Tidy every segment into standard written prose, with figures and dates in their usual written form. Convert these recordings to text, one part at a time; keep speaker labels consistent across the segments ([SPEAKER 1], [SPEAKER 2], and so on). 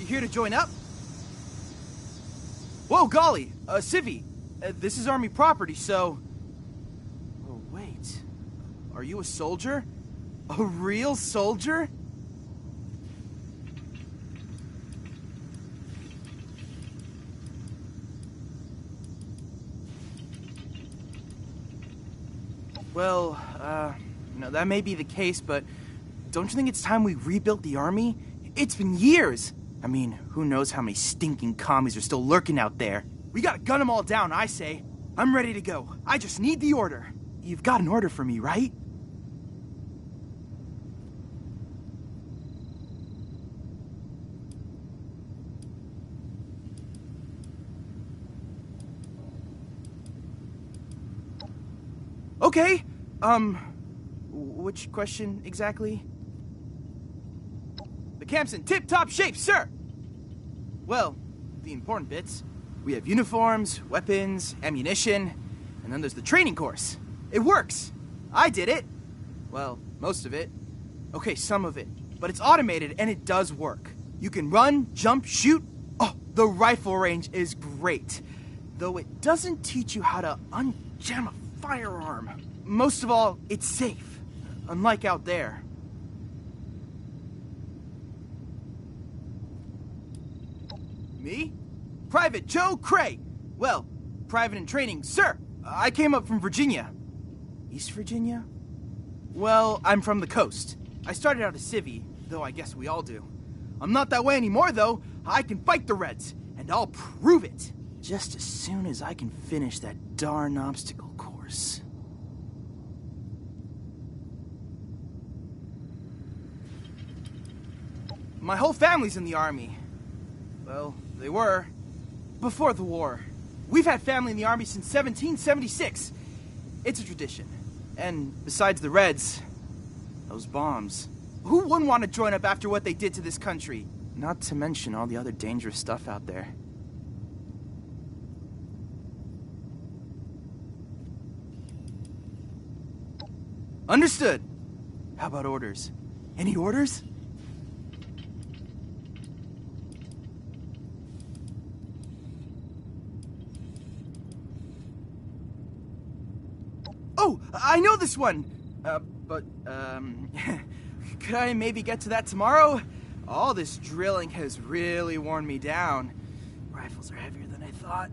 [SPEAKER 1] here to join up? Whoa, golly, Civvy, this is Army property, so... Oh, wait. Are you a soldier? A real soldier? Well, that may be the case, but don't you think it's time we rebuilt the Army? It's been years! I mean, who knows how many stinking commies are still lurking out there? We gotta gun them all down, I say. I'm ready to go. I just need the order. You've got an order for me, right? Okay, which question exactly? The camp's in tip-top shape, sir! Well, the important bits. We have uniforms, weapons, ammunition, and then there's the training course. It works! I did it! Well, most of it. Okay, some of it. But it's automated and it does work. You can run, jump, shoot. Oh, the rifle range is great. Though it doesn't teach you how to unjam a firearm. Most of all, it's safe. Unlike out there. Me? Private Joe Cray. Well, private in training, sir. I came up from Virginia. East Virginia? Well, I'm from the coast. I started out as civvy, though I guess we all do. I'm not that way anymore, though. I can fight the Reds, and I'll prove it. Just as soon as I can finish that darn obstacle course. My whole family's in the Army. Well, they were. Before the war. We've had family in the Army since 1776. It's a tradition. And besides the Reds, those bombs. Who wouldn't want to join up after what they did to this country? Not to mention all the other dangerous stuff out there. Understood. How about orders? Any orders? Oh, I know this one! Could I maybe get to that tomorrow? All this drilling has really worn me down. Rifles are heavier than I thought.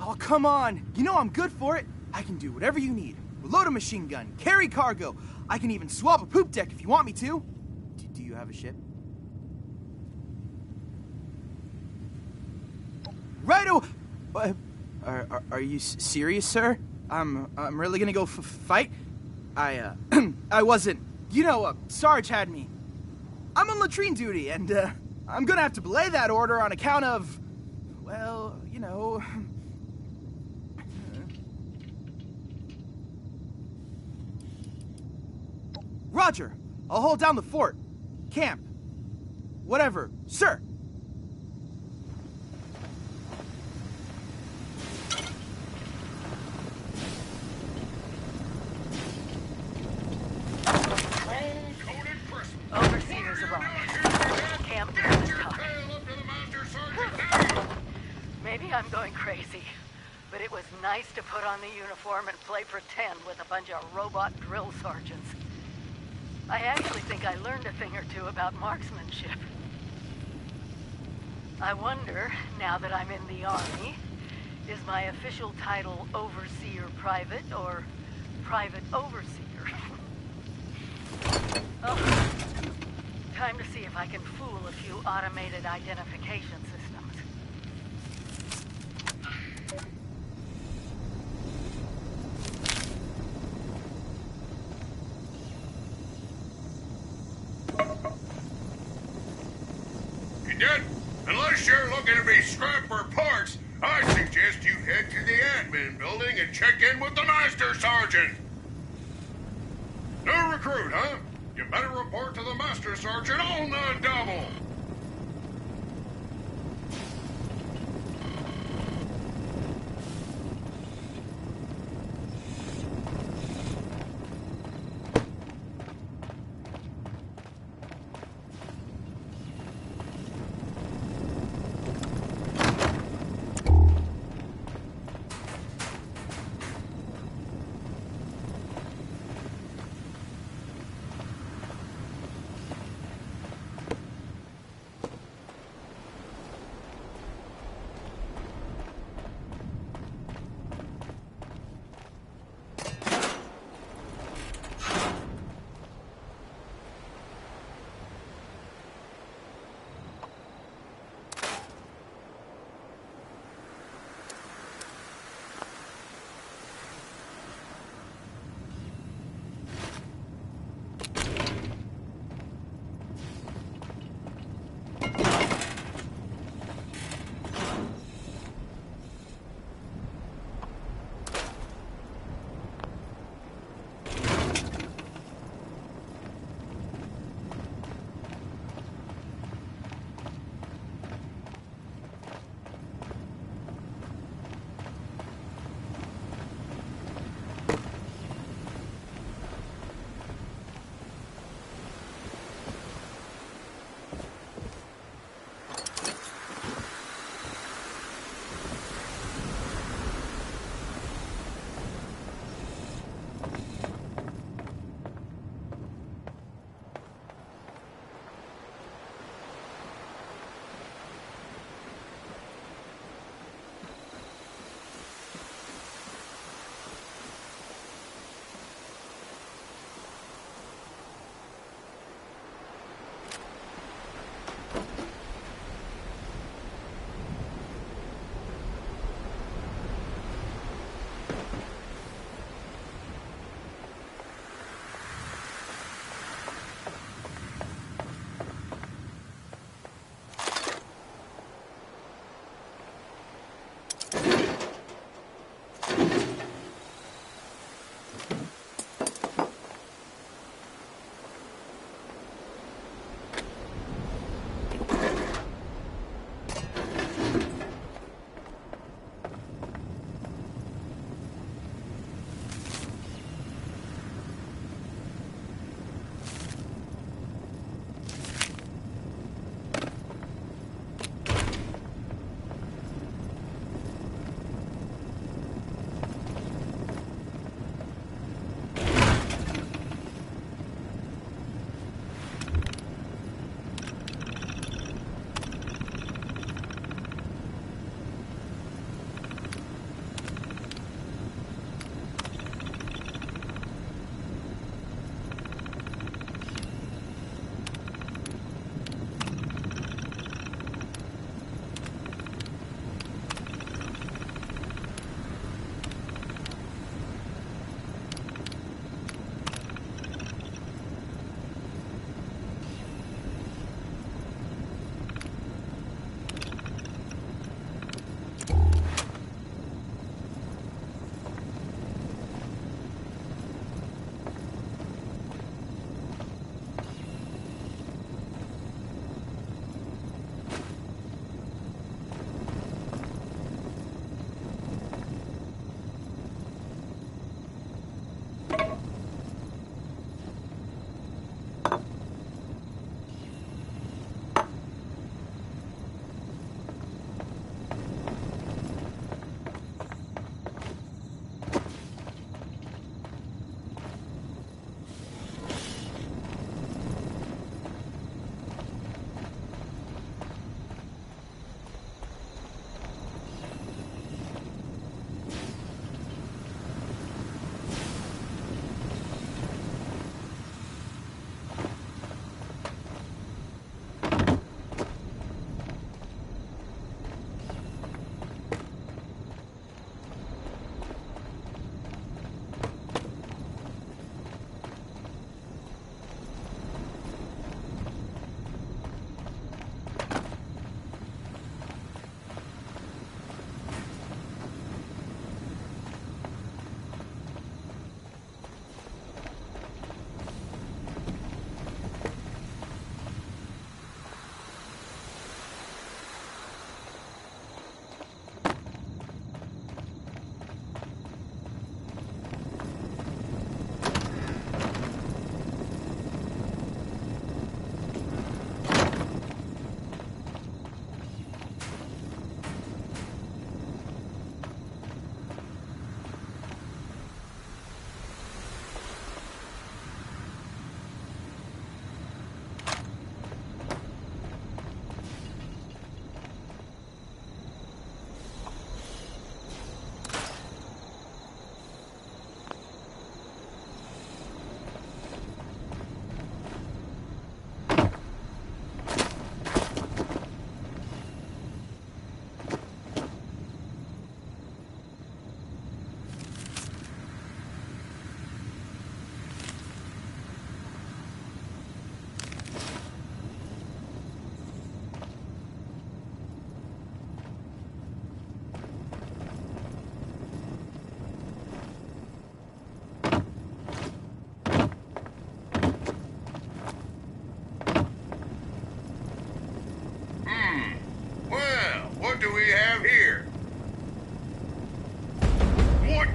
[SPEAKER 1] Oh, come on! You know I'm good for it! I can do whatever you need. Reload a machine gun, carry cargo. I can even swab a poop deck if you want me to. Do you have a ship? Righto! Are you serious, sir? I'm really gonna go fight? I wasn't. You know, Sarge had me. I'm on latrine duty, and, I'm gonna have to belay that order on account of... well, you know... Roger! I'll hold down the fort. Camp. Whatever. Sir!
[SPEAKER 2] Overseers arrived. Camp is talking. Maybe I'm going crazy, but it was nice to put on the uniform and play pretend with a bunch of robot drill sergeants. I actually think I learned a thing or two about marksmanship. I wonder, now that I'm in the Army, is my official title Overseer Private or Private Overseer? Oh, time to see if I can fool a few automated identification systems.
[SPEAKER 3] Then, unless you're looking to be scrap for parts, I suggest you head to the admin building and check in with the Master Sergeant. New recruit, huh? You better report to the Master Sergeant on the double.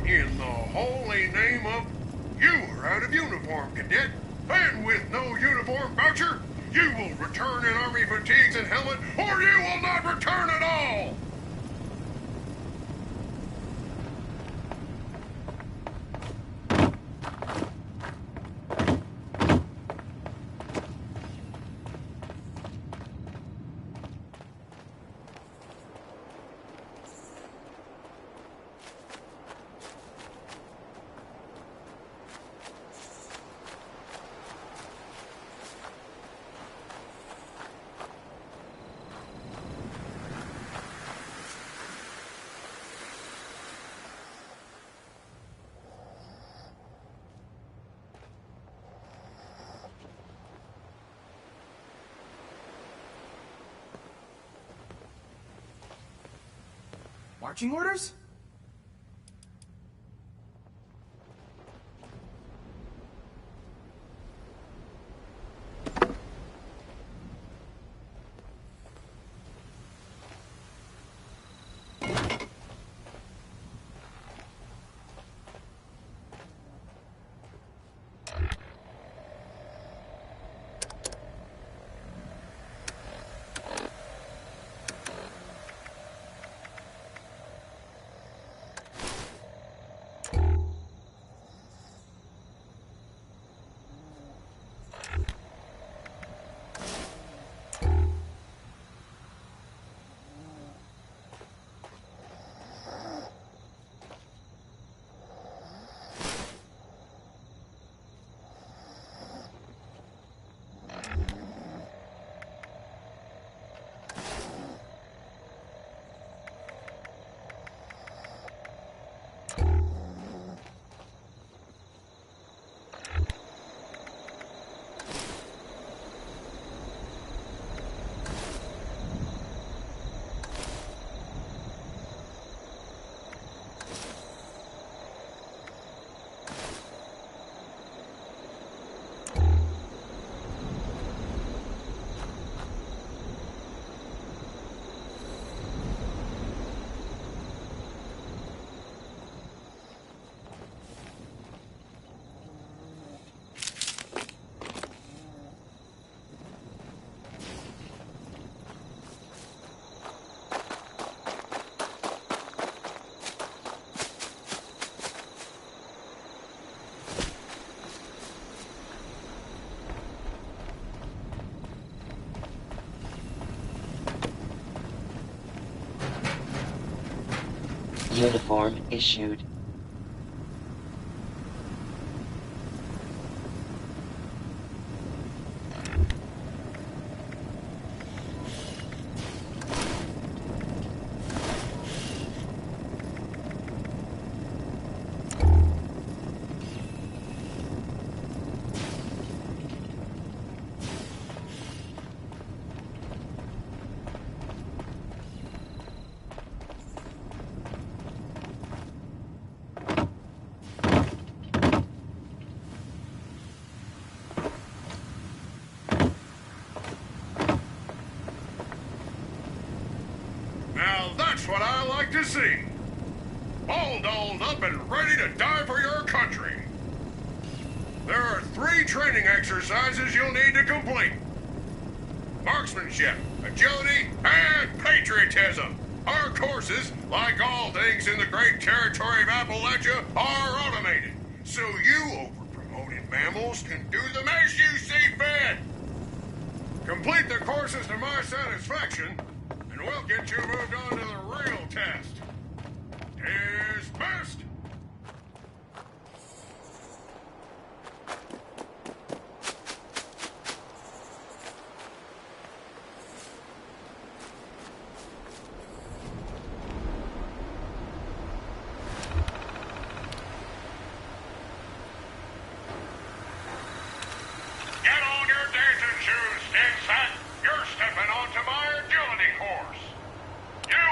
[SPEAKER 3] in the holy name of... You are out of uniform, cadet. And with no uniform voucher, you will return in Army fatigues and helmet, or you will not return at all!
[SPEAKER 1] Marching orders?
[SPEAKER 4] Uniform issued.
[SPEAKER 3] Now that's what I like to see. All dolled up and ready to die for your country. There are 3 training exercises you'll need to complete. Marksmanship, agility, and patriotism. Our courses, like all things in the great territory of Appalachia, are automated. So you over-promoted mammals can do them as you see fit. Complete the courses to my satisfaction, and we'll get you moved on to the real test. Dismissed! Get on your dancing shoes, Stinson. You're stepping onto my agility course. Yeah!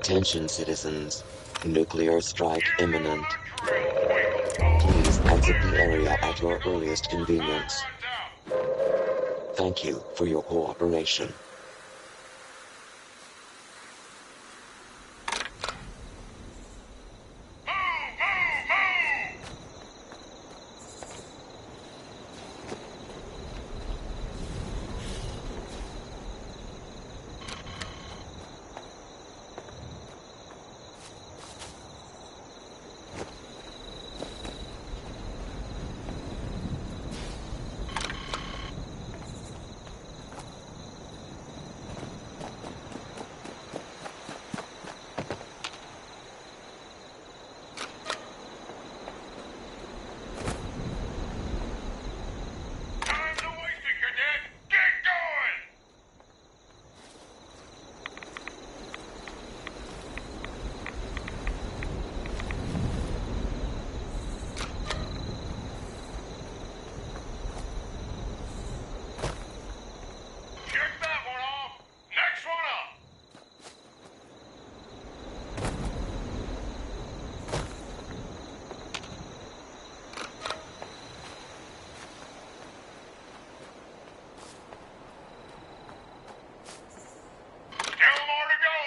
[SPEAKER 4] Attention citizens. Nuclear strike imminent.
[SPEAKER 3] Please
[SPEAKER 4] Please exit the area at your earliest convenience. Thank you for your cooperation.
[SPEAKER 3] Time to waste it, cadet! Get going! Check that one off! Next one up! Still more to go!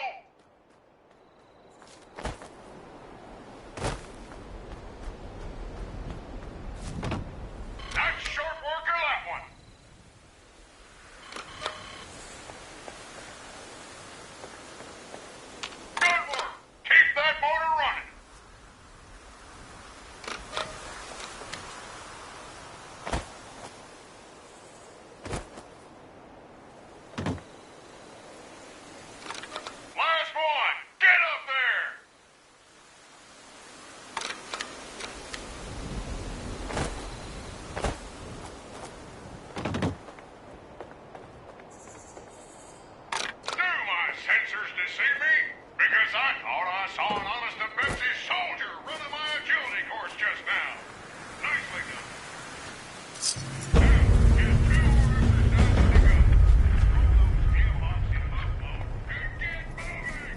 [SPEAKER 3] That's short worker, that one! Good work! Keep that motor running! Last one! Get up there! Do my sensors deceive me? Because I thought I saw an honest-to-Betsy soldier running my agility course just now. Nicely done. Now, get 2 orders down to the gun. Throw those gearbox in mode and get moving!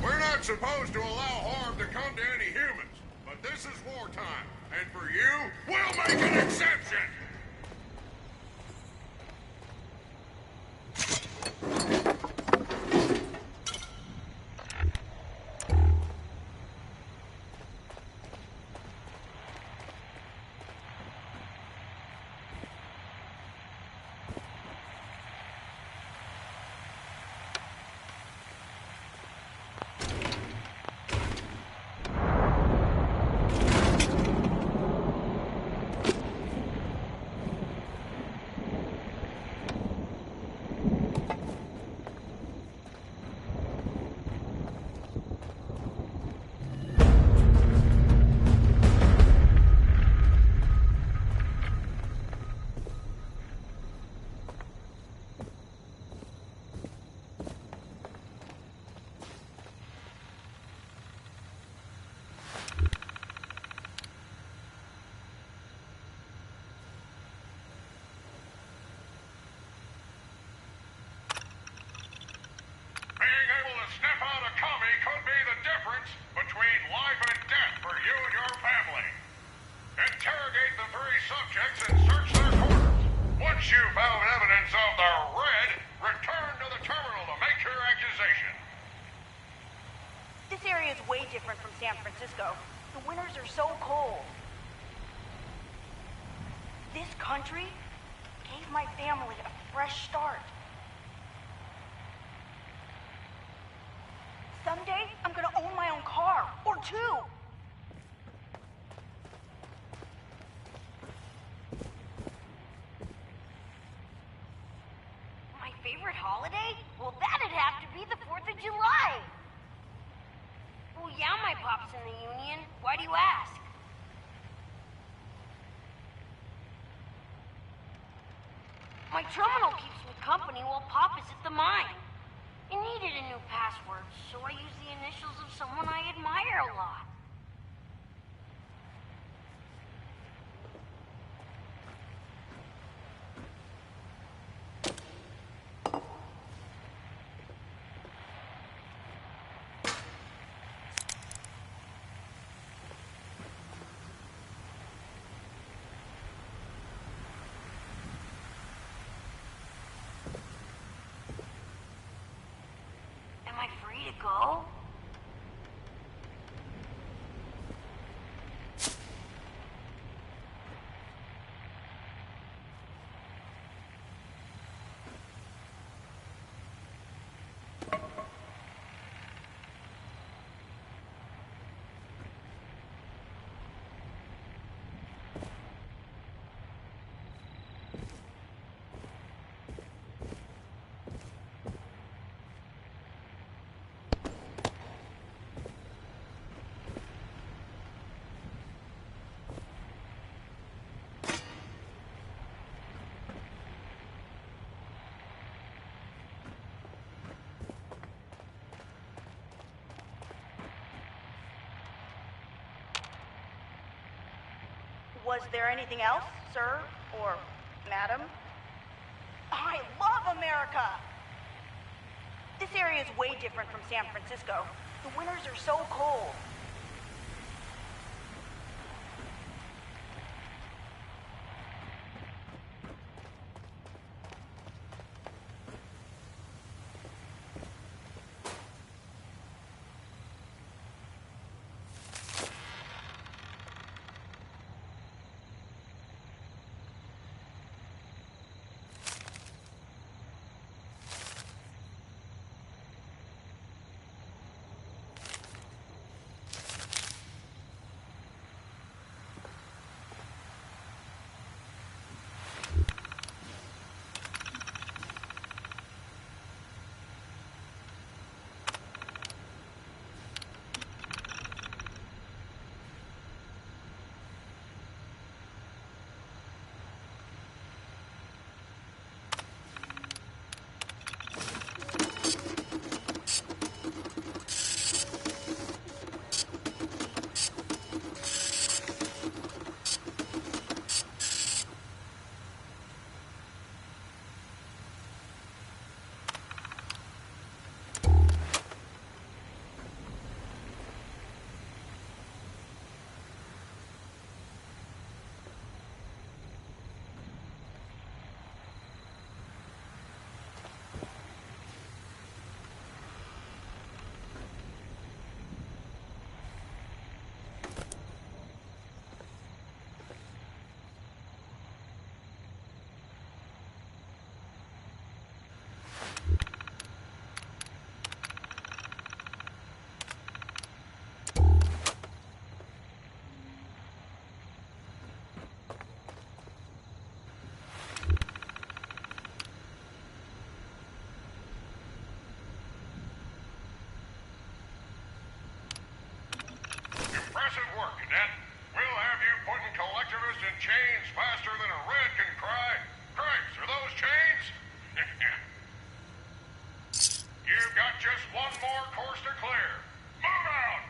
[SPEAKER 3] We're not supposed to allow harm to come to any humans, but this is wartime, and for you, we'll make an exception! Being able to sniff out a commie could be the difference between life and death for you and your family. Interrogate the 3 subjects and search their quarters. Once you've found evidence of the red, return to the terminal to make your accusation.
[SPEAKER 5] This area is way different from San Francisco. The winters are so cold. This country gave my family a fresh start. Someday, I'm gonna own my own car, or 2. My favorite holiday? Well, that'd have to be the 4th of July. Well, yeah, my pop's in the Union. Why do you ask? My terminal keeps me company while Pop is at the mine. It needed a new password, so I used the initials of someone I admire a lot. Am I free to go?
[SPEAKER 6] Was there anything else, sir? Or madam? I love America! This area is way different from San Francisco. The winters are so cold.
[SPEAKER 3] Impressive work, Cadet. We'll have you putting collectivists in chains faster than a red can cry. Cripes, are those chains? You've got just one more course to clear. Move out!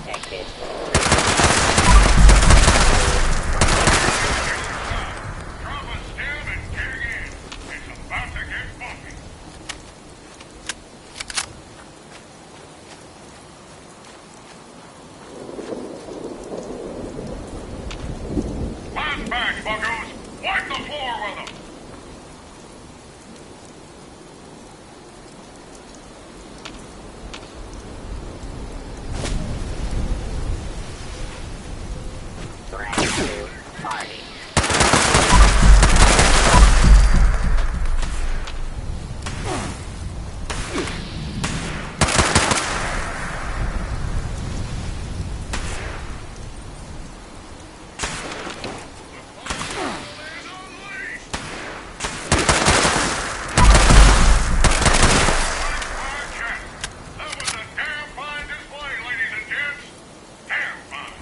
[SPEAKER 7] detected.
[SPEAKER 3] Drop a stem and dig in. It's about to get bumpy. Last batch, buckos. Wipe the floor with them.
[SPEAKER 7] Brand new party.
[SPEAKER 3] That was a damn fine display, ladies and gents. Damn fine.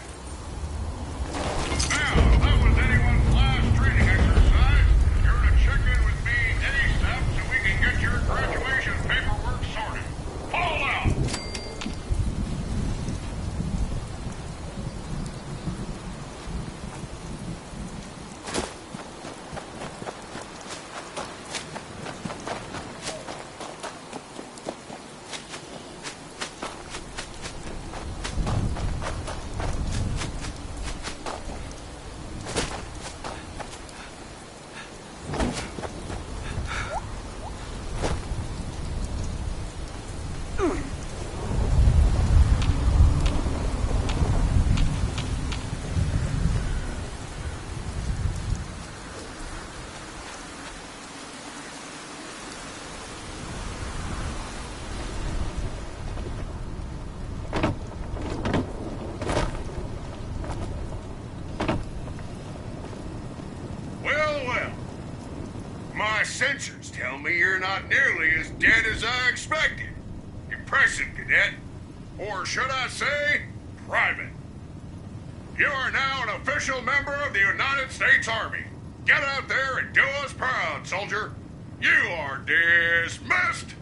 [SPEAKER 3] Now, that was anyone's last training exercise. You're to check in with me ASAP so we can get your graduation paperwork sorted. Fall out! Well. My sensors tell me you're not nearly as dead as I expected. Impressive, cadet. Or should I say, private. You are now an official member of the United States Army. Get out there and do us proud, soldier. You are dismissed.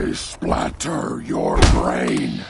[SPEAKER 3] I splatter your brain.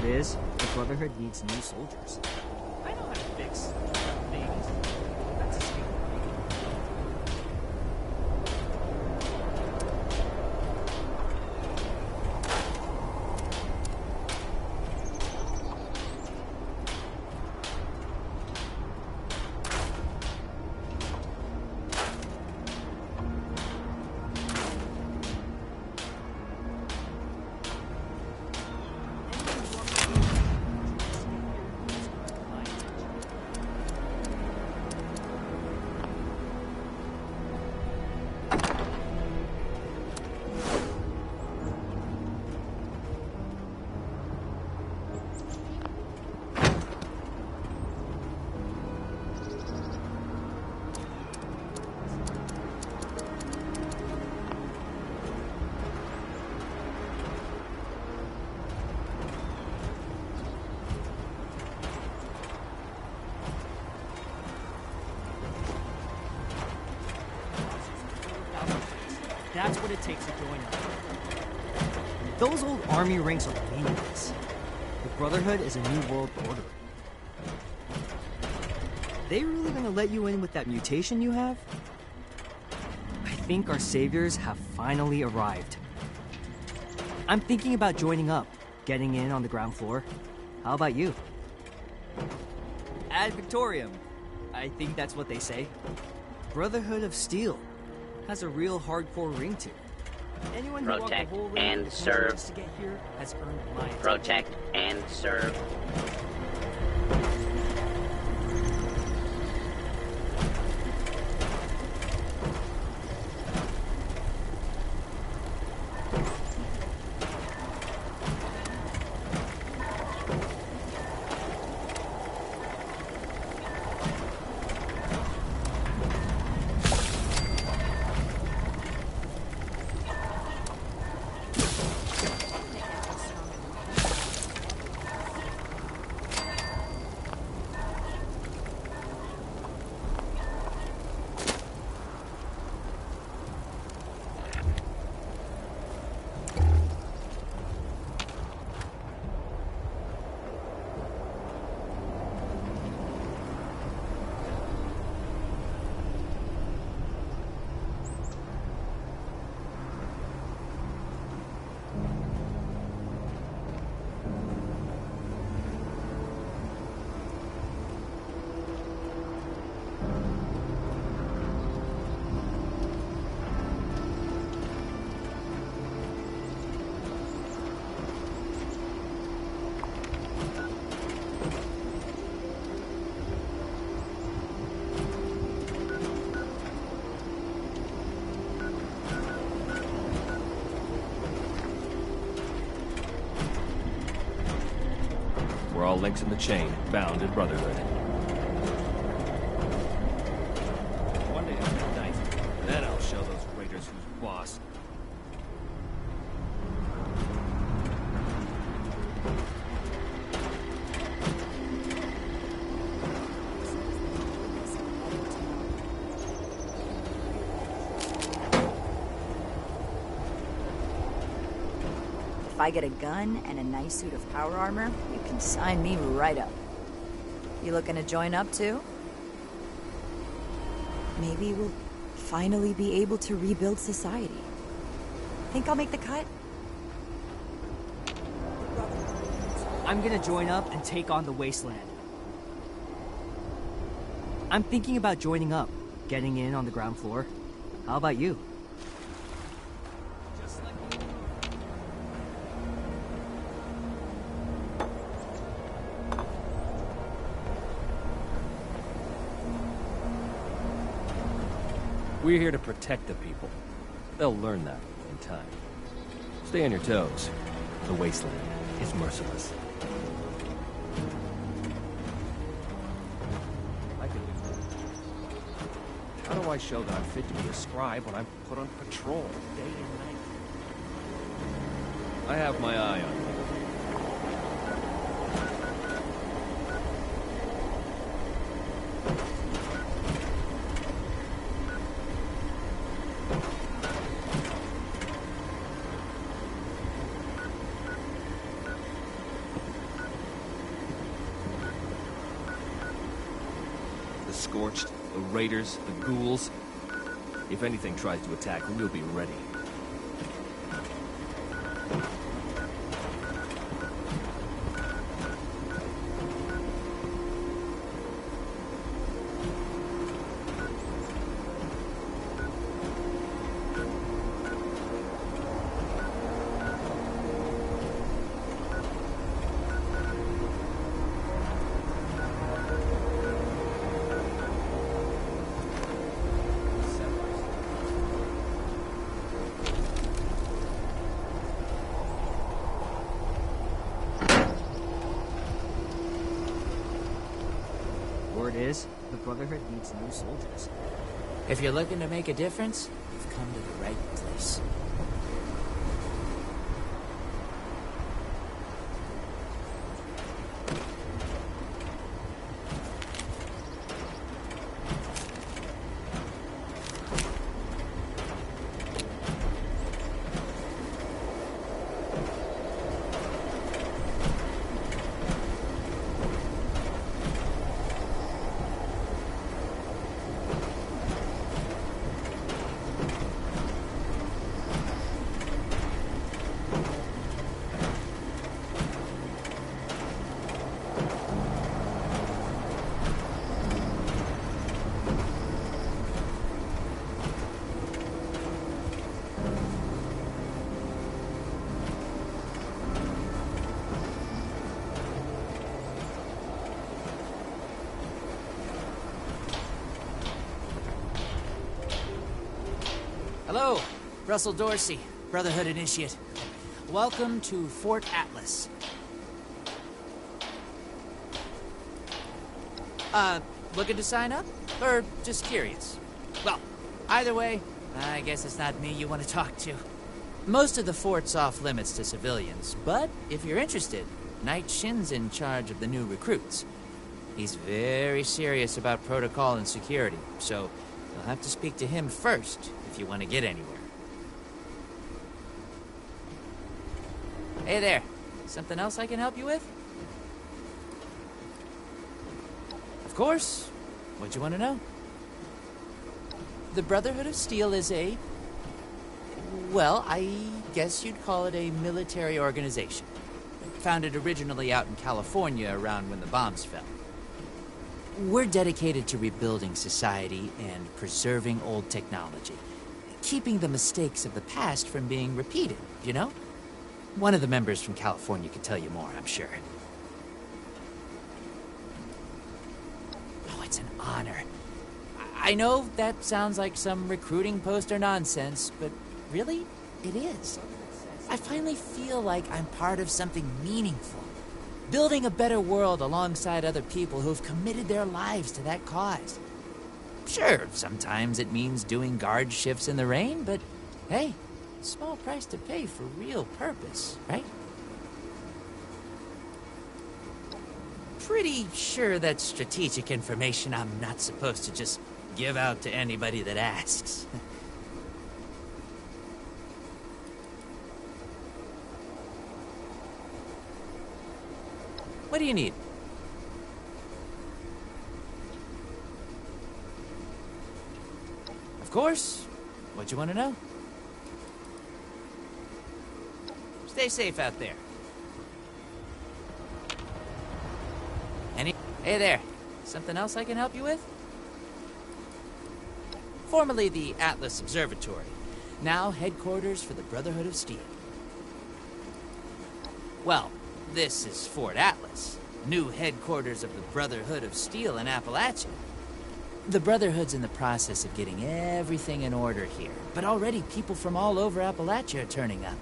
[SPEAKER 8] is, the Brotherhood needs new soldiers. I know how to fix things. That's a skill. That's what it takes to join up. Those old army ranks are meaningless. The Brotherhood is a new world order. They really gonna let you in with that mutation you have? I think our saviors have finally arrived. I'm thinking about joining up, getting in on the ground floor. How about you? Ad Victoriam. I think that's what they say. Brotherhood of Steel. Has a real hardcore ring to it. Anyone who walked the
[SPEAKER 7] Protect
[SPEAKER 8] whole ring
[SPEAKER 7] and serve.
[SPEAKER 8] just to get here has earned my attention.
[SPEAKER 7] Protect and serve.
[SPEAKER 9] We're all links in the chain, bound in Brotherhood. One day I'll be nice. Then I'll show those raiders who's boss.
[SPEAKER 10] If I get a gun and a nice suit of power armor, you can sign me right up. You looking to join up too? Maybe we'll finally be able to rebuild society. Think I'll make the cut?
[SPEAKER 8] I'm gonna join up and take on the Wasteland. I'm thinking about joining up, getting in on the ground floor. How about you?
[SPEAKER 9] We're here to protect the people. They'll learn that in time. Stay on your toes. The Wasteland is merciless. I can do that. How do I show that I'm fit to be a scribe when I'm put on patrol day and night? I have my eye on you. Scorched, the raiders, the ghouls. If anything tries to attack, we'll be ready.
[SPEAKER 8] Word is, the Brotherhood needs new soldiers.
[SPEAKER 11] If you're looking to make a difference, you've come to the right place. Hello, Russell Dorsey, Brotherhood Initiate. Welcome to Fort Atlas. Looking to sign up? Or just curious? Well, either way, I guess it's not me you want to talk to. Most of the fort's off limits to civilians, but if you're interested, Knight Shin's in charge of the new recruits. He's very serious about protocol and security, so you'll have to speak to him first if you want to get anywhere. Hey there, something else I can help you with? Of course. What you want to know? The Brotherhood of Steel is a... well, I guess you'd call it a military organization. Founded originally out in California around when the bombs fell. We're dedicated to rebuilding society and preserving old technology. Keeping the mistakes of the past from being repeated, you know? One of the members from California could tell you more, I'm sure. Oh, it's an honor. I know that sounds like some recruiting poster nonsense, but really, it is. I finally feel like I'm part of something meaningful. Building a better world alongside other people who've committed their lives to that cause. Sure, sometimes it means doing guard shifts in the rain, but hey, small price to pay for real purpose, right? Pretty sure that's strategic information I'm not supposed to just give out to anybody that asks. What do you need? Of course. What you want to know? Stay safe out there. Hey there. Something else I can help you with? Formerly the Atlas Observatory. Now headquarters for the Brotherhood of Steel. Well, this is Fort Atlas, new headquarters of the Brotherhood of Steel in Appalachia. The Brotherhood's in the process of getting everything in order here, but already people from all over Appalachia are turning up.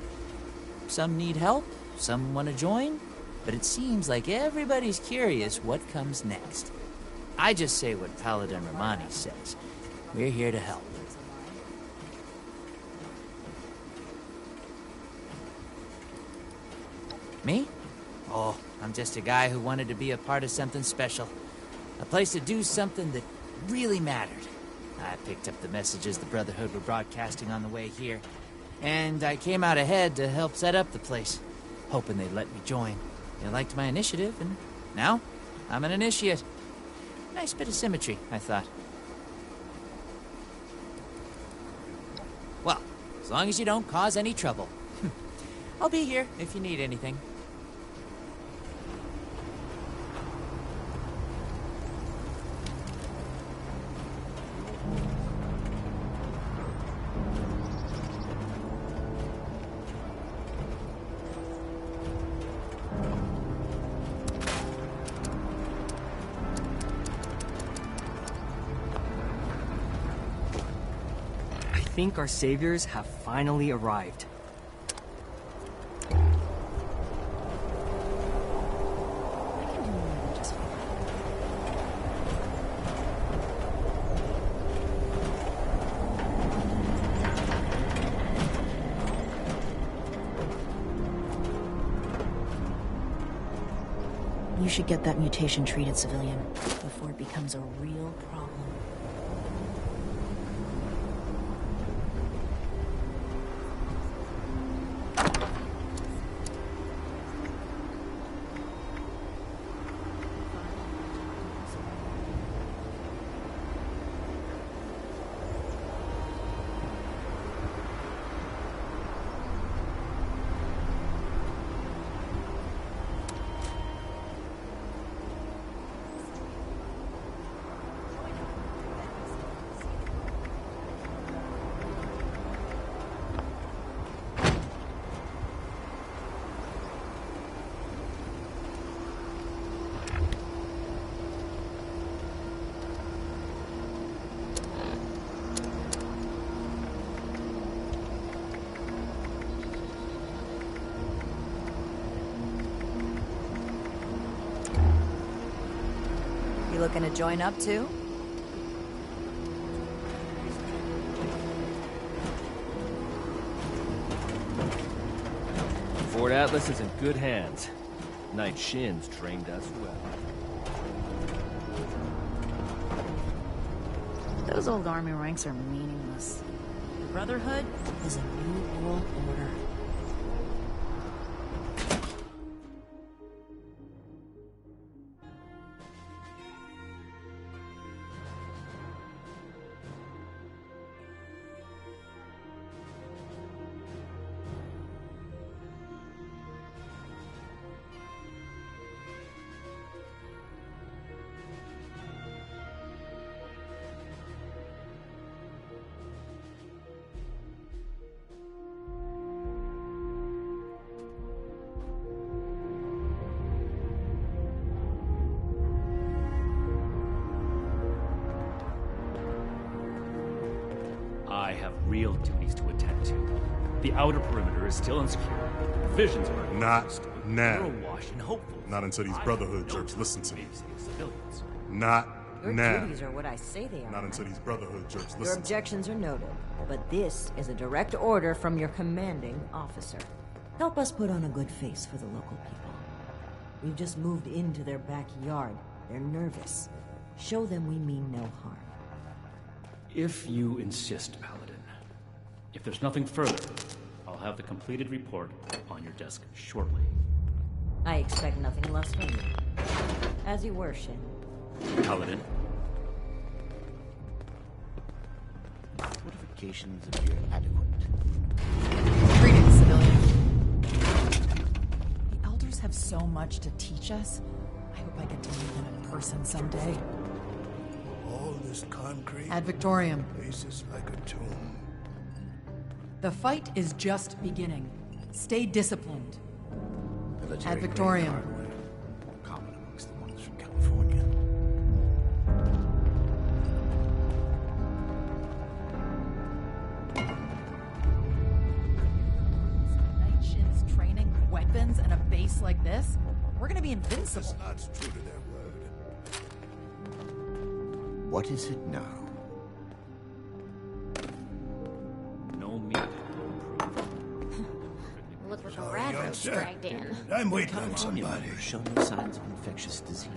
[SPEAKER 11] Some need help, some want to join, but it seems like everybody's curious what comes next. I just say what Paladin Romani says. We're here to help. Me? Oh, I'm just a guy who wanted to be a part of something special. A place to do something that really mattered. I picked up the messages the Brotherhood were broadcasting on the way here, and I came out ahead to help set up the place, hoping they'd let me join. They liked my initiative, and now I'm an initiate. Nice bit of symmetry, I thought. Well, as long as you don't cause any trouble. I'll be here if you need anything.
[SPEAKER 8] I think our saviors have finally arrived.
[SPEAKER 12] You should get that mutation treated, civilian, before it becomes a real problem.
[SPEAKER 10] You looking to join up too?
[SPEAKER 9] Fort Atlas is in good hands. Knight Shin's trained us well.
[SPEAKER 12] Those old army ranks are meaningless. The Brotherhood is a new world order.
[SPEAKER 13] I have real duties to attend to. The outer perimeter is still insecure. The divisions are
[SPEAKER 14] not now.
[SPEAKER 13] Wash and hopeful.
[SPEAKER 14] Not until these Brotherhood jerks listen to me.
[SPEAKER 13] Civilians.
[SPEAKER 14] Not
[SPEAKER 10] Your
[SPEAKER 14] now.
[SPEAKER 10] duties are what I say they are.
[SPEAKER 14] Not until these Brotherhood jerks listen.
[SPEAKER 10] Your objections are noted, but this is a direct order from your commanding officer. Help us put on a good face for the local people. We've just moved into their backyard. They're nervous. Show them we mean no harm.
[SPEAKER 13] If you insist, Paladin. If there's nothing further, I'll have the completed report on your desk shortly.
[SPEAKER 10] I expect nothing less from you. As you were, Shin.
[SPEAKER 13] Paladin.
[SPEAKER 15] Fortifications appear adequate.
[SPEAKER 16] Greetings, civilian. The Elders have so much to teach us. I hope I get to meet them in person someday.
[SPEAKER 17] All this concrete.
[SPEAKER 16] Ad Victoriam.
[SPEAKER 17] Faces like a tomb.
[SPEAKER 16] The fight is just beginning. Stay disciplined.
[SPEAKER 15] Military
[SPEAKER 16] Ad Victoriam.
[SPEAKER 15] hardware, common amongst the ones from California.
[SPEAKER 16] Night Shin's training, weapons, and a base like this? We're gonna be invincible.
[SPEAKER 17] That's true to their word.
[SPEAKER 15] What is it now?
[SPEAKER 13] No meat.
[SPEAKER 5] Look what the rad roach dragged in.
[SPEAKER 17] I'm waiting on somebody.
[SPEAKER 15] Show no signs of infectious disease.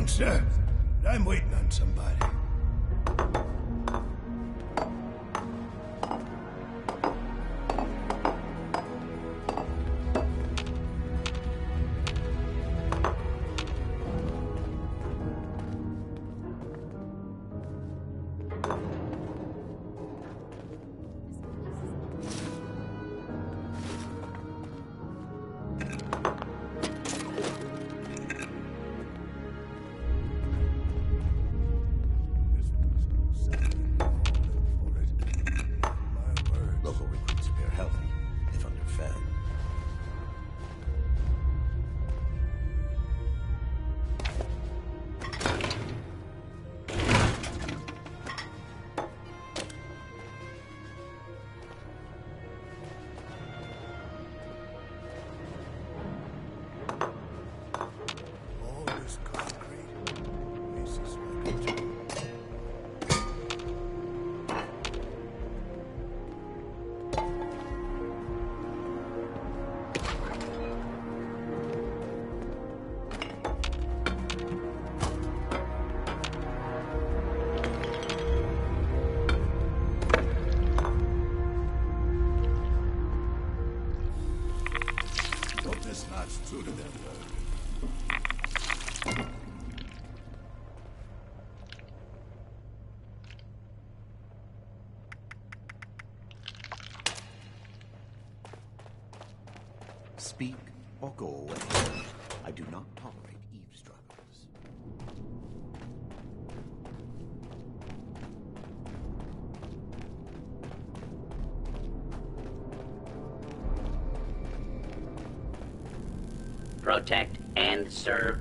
[SPEAKER 17] youngster. I'm waiting on somebody.
[SPEAKER 15] Local recruits appear healthy, if underfed.
[SPEAKER 17] All this concrete. This is like a tomb. Hope this knocks true to them, though.
[SPEAKER 15] Speak or go away. I do not tolerate eavesdroppers.
[SPEAKER 7] Protect and serve.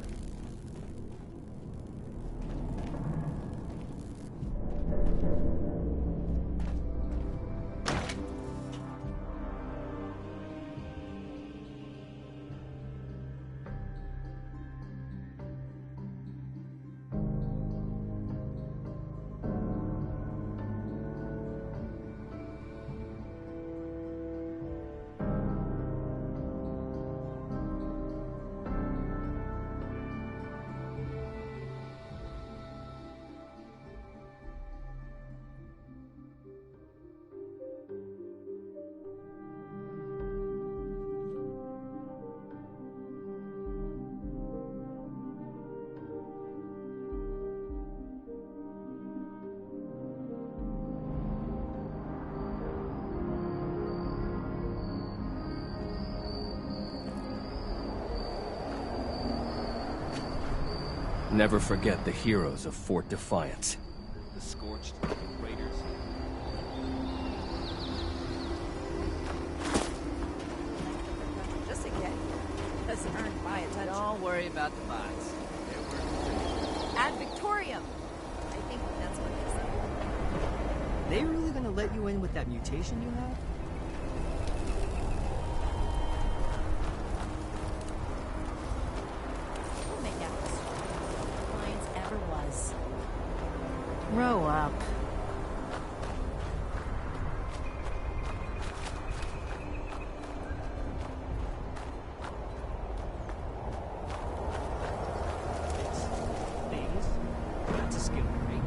[SPEAKER 9] Never forget the heroes of Fort Defiance. The Scorched, the Raiders.
[SPEAKER 12] Just again. That's earned my attention.
[SPEAKER 11] Don't worry about the bots.
[SPEAKER 12] Ad Victoriam. I think that's what they said.
[SPEAKER 8] They really gonna let you in with that mutation you have?
[SPEAKER 12] We'll make out as Lions ever was. Grow up.
[SPEAKER 8] Ladies, that's a skill, right?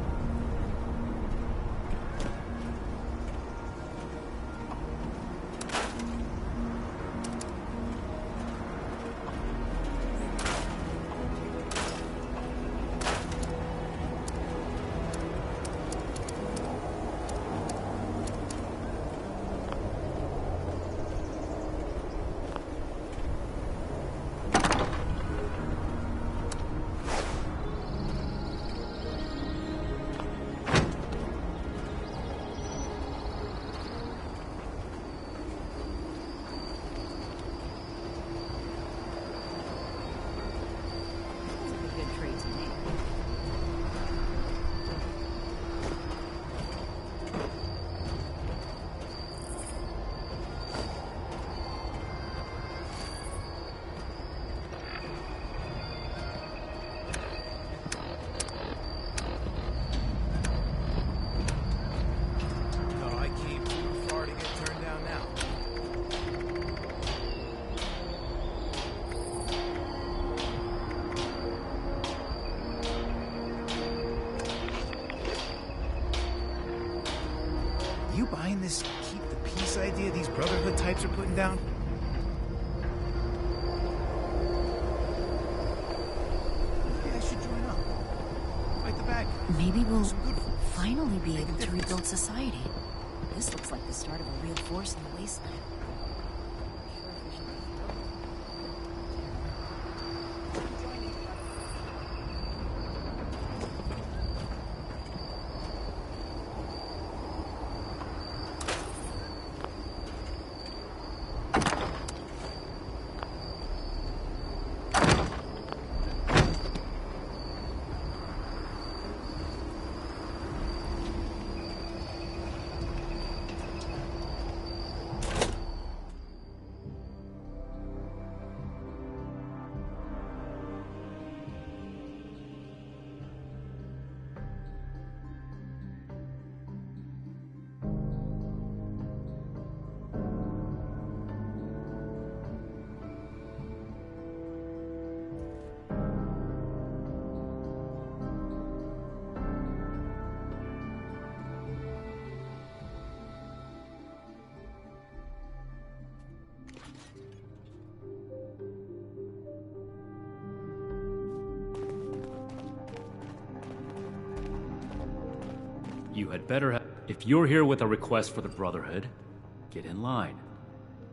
[SPEAKER 18] you buying this keep the peace idea these Brotherhood types are putting down? Maybe I should join up. Fight the bad guys.
[SPEAKER 12] Maybe we'll finally be able to rebuild society. This looks like the start of a real force in the wasteland.
[SPEAKER 13] You had better have... If you're here with a request for the Brotherhood, get in line.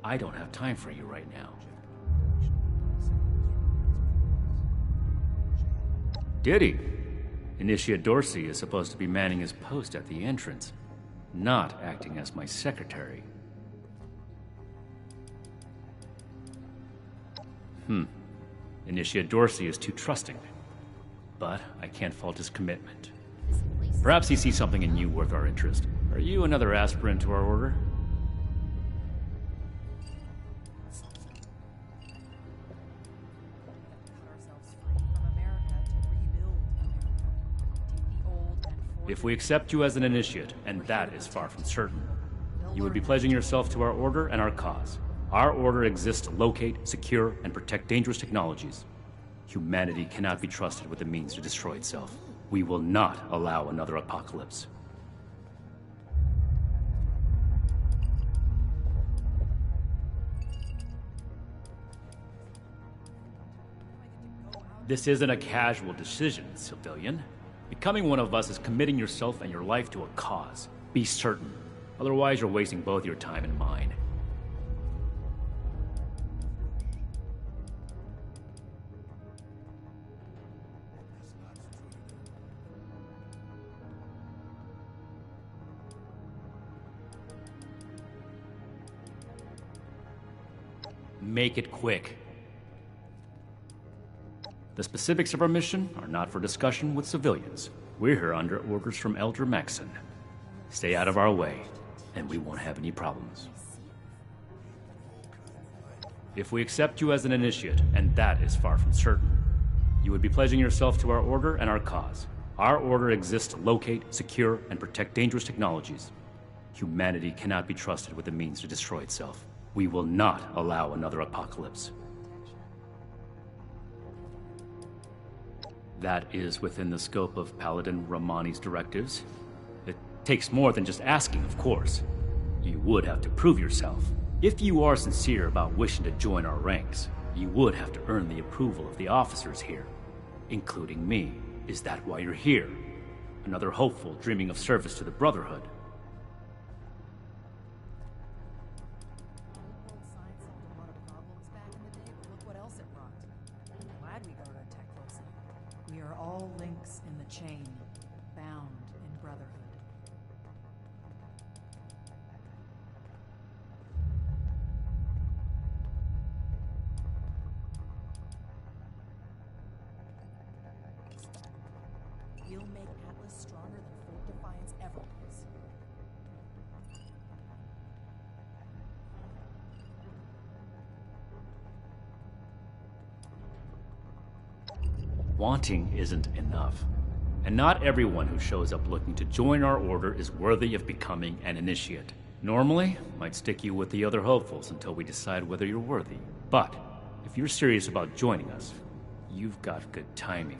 [SPEAKER 13] I don't have time for you right now. Did he? Initiate Dorsey is supposed to be manning his post at the entrance, not acting as my secretary. Initiate Dorsey is too trusting, but I can't fault his commitment. Perhaps he sees something in you worth our interest. Are you another aspirant to our order? If we accept you as an initiate, and that is far from certain, you would be pledging yourself to our order and our cause. Our order exists to locate, secure, and protect dangerous technologies. Humanity cannot be trusted with the means to destroy itself. We will not allow another apocalypse. This isn't a casual decision, civilian. Becoming one of us is committing yourself and your life to a cause. Be certain. Otherwise, you're wasting both your time and mine. Make it quick. The specifics of our mission are not for discussion with civilians. We're here under orders from Elder Maxson. Stay out of our way, and we won't have any problems. If we accept you as an initiate, and that is far from certain, you would be pledging yourself to our order and our cause. Our order exists to locate, secure, and protect dangerous technologies. Humanity cannot be trusted with the means to destroy itself. We will not allow another apocalypse. That is within the scope of Paladin Romani's directives. It takes more than just asking, of course. You would have to prove yourself. If you are sincere about wishing to join our ranks, you would have to earn the approval of the officers here, including me. Is that why you're here? Another hopeful dreaming of service to the Brotherhood?
[SPEAKER 16] Chain, bound in brotherhood. We'll make Atlas stronger than Fate Defiance ever was.
[SPEAKER 13] Wanting isn't enough. And not everyone who shows up looking to join our order is worthy of becoming an initiate. Normally, I'd stick you with the other hopefuls until we decide whether you're worthy. But if you're serious about joining us, you've got good timing.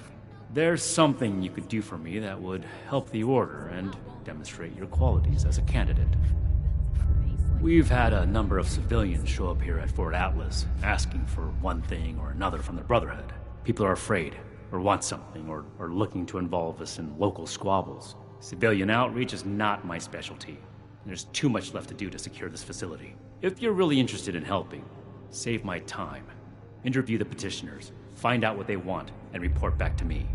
[SPEAKER 13] There's something you could do for me that would help the order, and demonstrate your qualities as a candidate. We've had a number of civilians show up here at Fort Atlas, asking for one thing or another from the Brotherhood. People are afraid, or want something, or looking to involve us in local squabbles. Civilian outreach is not my specialty. There's too much left to do to secure this facility. If you're really interested in helping, save my time. Interview the petitioners, find out what they want, and report back to me.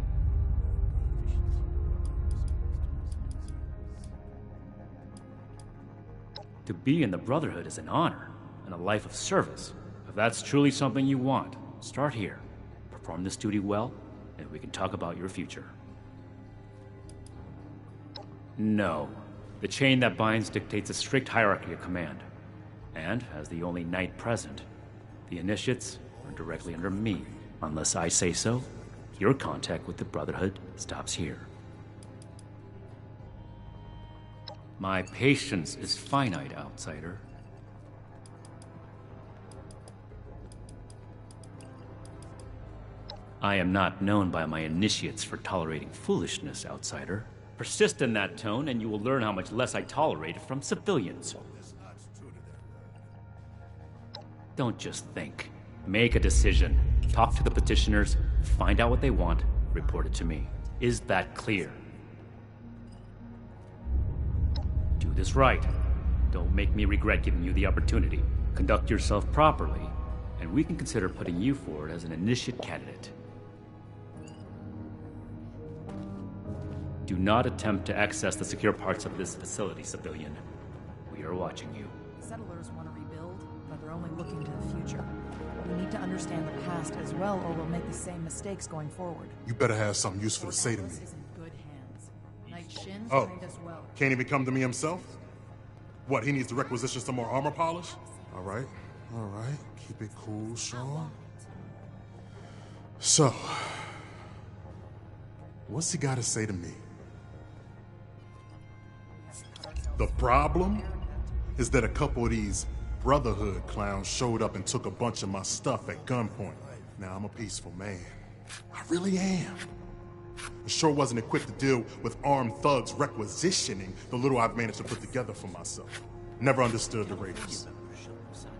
[SPEAKER 13] To be in the Brotherhood is an honor and a life of service. If that's truly something you want, start here. Perform this duty well, and we can talk about your future. No. The chain that binds dictates a strict hierarchy of command. And, as the only knight present, the initiates are directly under me. Unless I say so, your contact with the Brotherhood stops here. My patience is finite, outsider. I am not known by my initiates for tolerating foolishness, outsider. Persist in that tone, and you will learn how much less I tolerate it from civilians. Don't just think. Make a decision. Talk to the petitioners, find out what they want, report it to me. Is that clear? Do this right. Don't make me regret giving you the opportunity. Conduct yourself properly, and we can consider putting you forward as an initiate candidate. Do not attempt to access the secure parts of this facility, civilian. We are watching you.
[SPEAKER 16] Settlers want to rebuild, but they're only looking to the future. We need to understand the past as well, or we'll make the same mistakes going forward.
[SPEAKER 14] You better have something useful to say to me. Oh, can't even come to me himself? What, he needs to requisition some more armor polish? All right. Keep it cool, Sean. So, what's he got to say to me? The problem is that a couple of these Brotherhood clowns showed up and took a bunch of my stuff at gunpoint. Now, I'm a peaceful man. I really am. I sure wasn't equipped to deal with armed thugs requisitioning the little I've managed to put together for myself. Never understood the Raiders.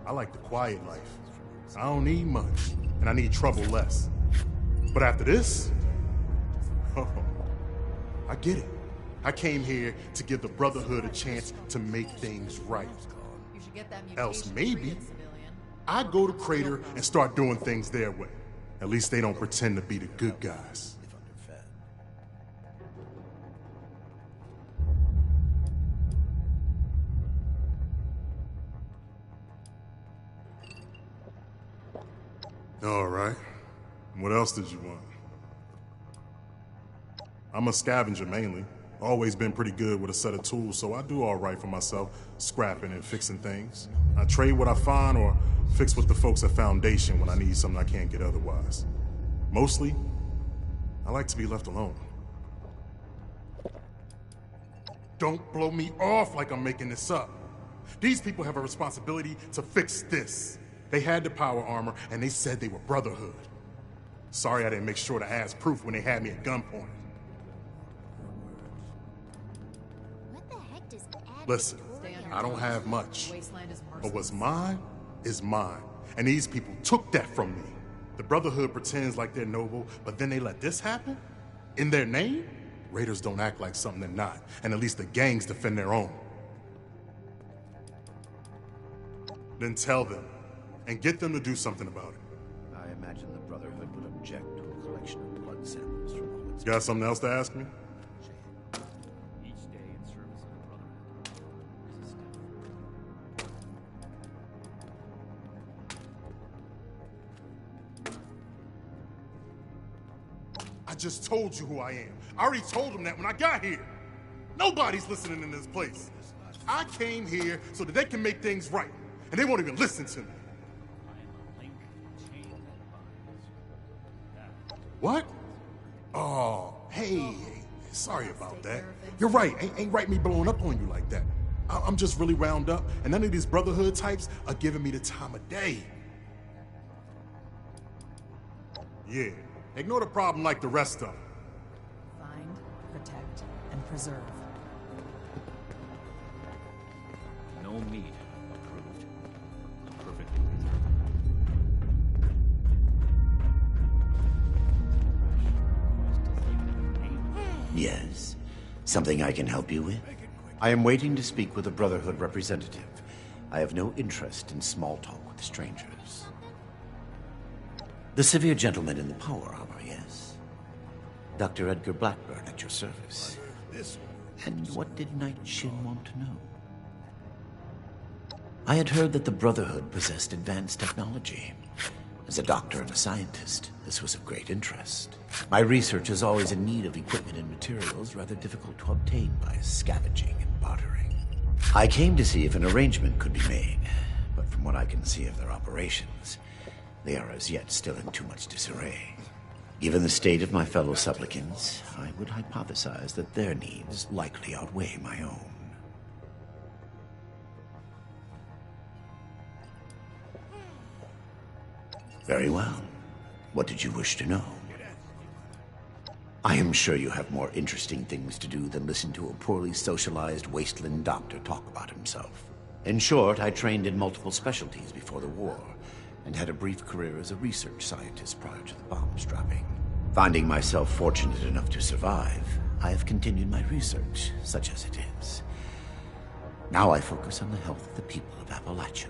[SPEAKER 14] I like the quiet life. I don't need much, and I need trouble less. But after this, oh, I get it. I came here to give the Brotherhood a chance to make things right. Else maybe I'd go to Crater and start doing things their way. At least they don't pretend to be the good guys. All right. What else did you want? I'm a scavenger mainly. Always been pretty good with a set of tools, so I do all right for myself, scrapping and fixing things. I trade what I find or fix with the folks at Foundation when I need something I can't get otherwise. Mostly, I like to be left alone. Don't blow me off like I'm making this up. These people have a responsibility to fix this. They had the power armor, and they said they were Brotherhood. Sorry I didn't make sure to ask proof when they had me at gunpoint. Listen, I don't have much, but what's mine is mine, and these people took that from me. The Brotherhood pretends like they're noble, but then they let this happen? In their name? Raiders don't act like something they're not, and at least the gangs defend their own. Then tell them, and get them to do something about it.
[SPEAKER 15] I imagine the Brotherhood would object to a collection of blood samples from all its...
[SPEAKER 14] Got something else to ask me? I just told you who I am. I already told them that when I got here. Nobody's listening in this place. I came here so that they can make things right, and they won't even listen to me. What? Oh, hey, sorry about that. You're right, ain't right me blowing up on you like that. I'm just really wound up, and none of these Brotherhood types are giving me the time of day. Yeah, ignore the problem like the rest of them.
[SPEAKER 16] Find, protect, and preserve.
[SPEAKER 13] homemade. Approved. Perfect.
[SPEAKER 15] Yes? Something I can help you with? I am waiting to speak with a Brotherhood representative. I have no interest in small talk with strangers. The severe gentleman in the power armor, yes? Dr. Edgar Blackburn at your service. And what did Knight Shin want to know? I had heard that the Brotherhood possessed advanced technology. As a doctor and a scientist, this was of great interest. My research is always in need of equipment and materials rather difficult to obtain by scavenging and bartering. I came to see if an arrangement could be made, but from what I can see of their operations, they are as yet still in too much disarray. Given the state of my fellow supplicants, I would hypothesize that their needs likely outweigh my own. Very well. What did you wish to know? I am sure you have more interesting things to do than listen to a poorly socialized wasteland doctor talk about himself. In short, I trained in multiple specialties before the war, and had a brief career as a research scientist prior to the bombs dropping. Finding myself fortunate enough to survive, I have continued my research, such as it is. Now I focus on the health of the people of Appalachia.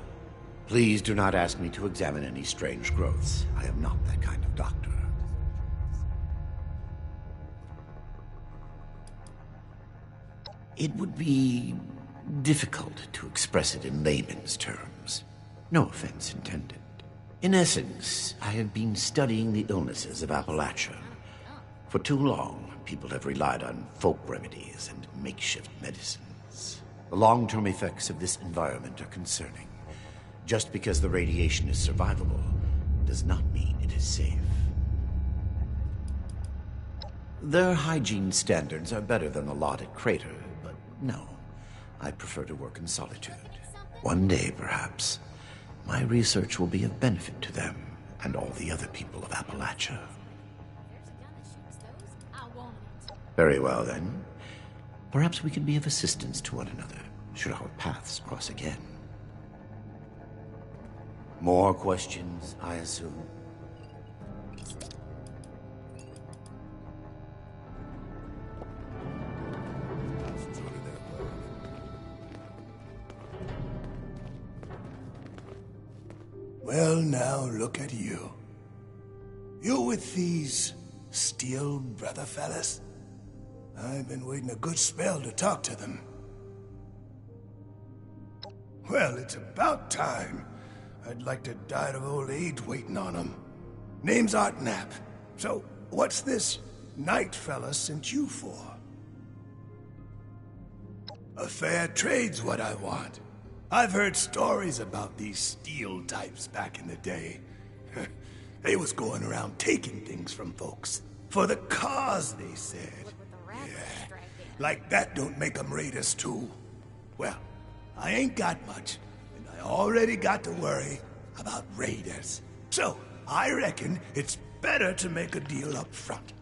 [SPEAKER 15] Please do not ask me to examine any strange growths. I am not that kind of doctor. It would be difficult to express it in layman's terms. No offense intended. In essence, I have been studying the illnesses of Appalachia. For too long, people have relied on folk remedies and makeshift medicines. The long-term effects of this environment are concerning. Just because the radiation is survivable does not mean it is safe. Their hygiene standards are better than the lot at Crater, but no, I prefer to work in solitude. One day, perhaps, my research will be of benefit to them and all the other people of Appalachia. Very well, then. Perhaps we can be of assistance to one another, should our paths cross again. More questions, I assume?
[SPEAKER 17] Well, now look at you. You with these Steel brother fellas? I've been waiting a good spell to talk to them. Well, it's about time. I'd like to die of old age waiting on them. Name's Art Knapp. So, what's this Knight fella sent you for? A fair trade's what I want. I've heard stories about these Steel types back in the day. They was going around taking things from folks. For the cause, they said. Yeah, like that don't make them raiders too. Well, I ain't got much, and I already got to worry about raiders. So, I reckon it's better to make a deal up front.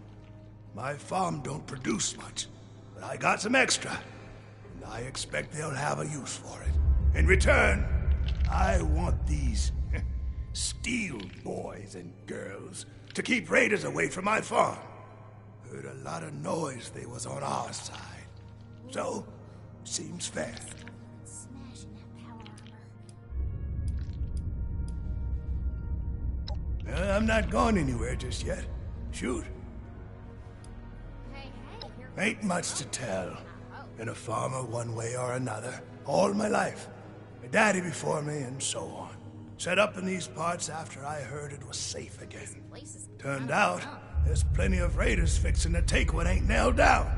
[SPEAKER 17] My farm don't produce much, but I got some extra, and I expect they'll have a use for it. In return, I want these Steel boys and girls to keep raiders away from my farm. Heard a lot of noise they was on our side. So, seems fair. I'm not going anywhere just yet. Shoot. Ain't much to tell. Been a farmer one way or another, all my life. My daddy before me, and so on. Set up in these parts after I heard it was safe again. Turned out, there's plenty of raiders fixing to take what ain't nailed down.